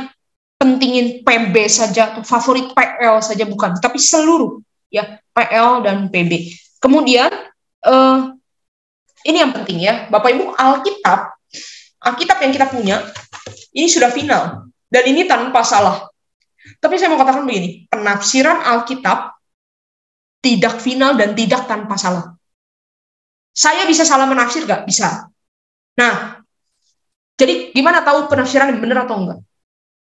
pentingin PB saja atau favorit PL saja, bukan, tapi seluruh ya PL dan PB. Kemudian ini yang penting ya, Bapak Ibu, Alkitab yang kita punya ini sudah final dan ini tanpa salah. Tapi saya mau katakan begini, penafsiran Alkitab tidak final dan tidak tanpa salah. Saya bisa salah menafsir nggak? Bisa. Nah, jadi gimana tahu penafsiran yang benar atau enggak?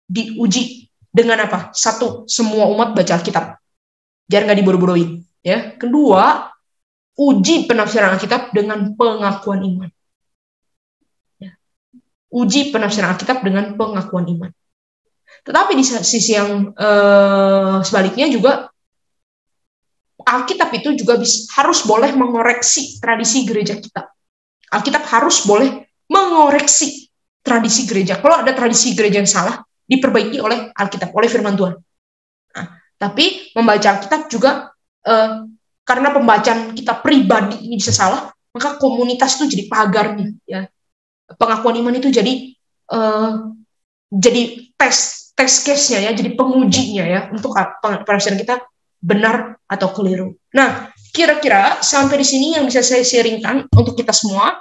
Diuji dengan apa? 1, semua umat baca Alkitab, biar nggak diburu-buruin. Ya. Kedua, uji penafsiran Alkitab dengan pengakuan iman. Ya. Uji penafsiran Alkitab dengan pengakuan iman. Tetapi di sisi yang sebaliknya juga, Alkitab itu juga harus boleh mengoreksi tradisi gereja kita. Alkitab harus boleh mengoreksi tradisi gereja. Kalau ada tradisi gereja yang salah, diperbaiki oleh Alkitab, oleh firman Tuhan. Nah, tapi membaca Alkitab juga, karena pembacaan kita pribadi ini bisa salah, maka komunitas itu jadi pagarnya. Ya. Pengakuan iman itu jadi tes case-nya, ya, jadi pengujinya, ya, untuk penafsiran kita benar atau keliru. Nah, kira-kira sampai di sini yang bisa saya sharingkan untuk kita semua.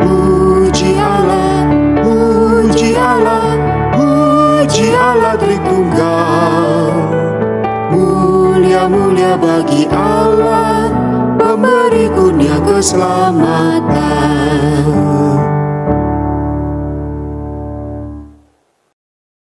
Puji Allah, puji Allah, puji Allah Tritunggal. Mulia-mulia bagi Allah, pemberi kurnia keselamatan.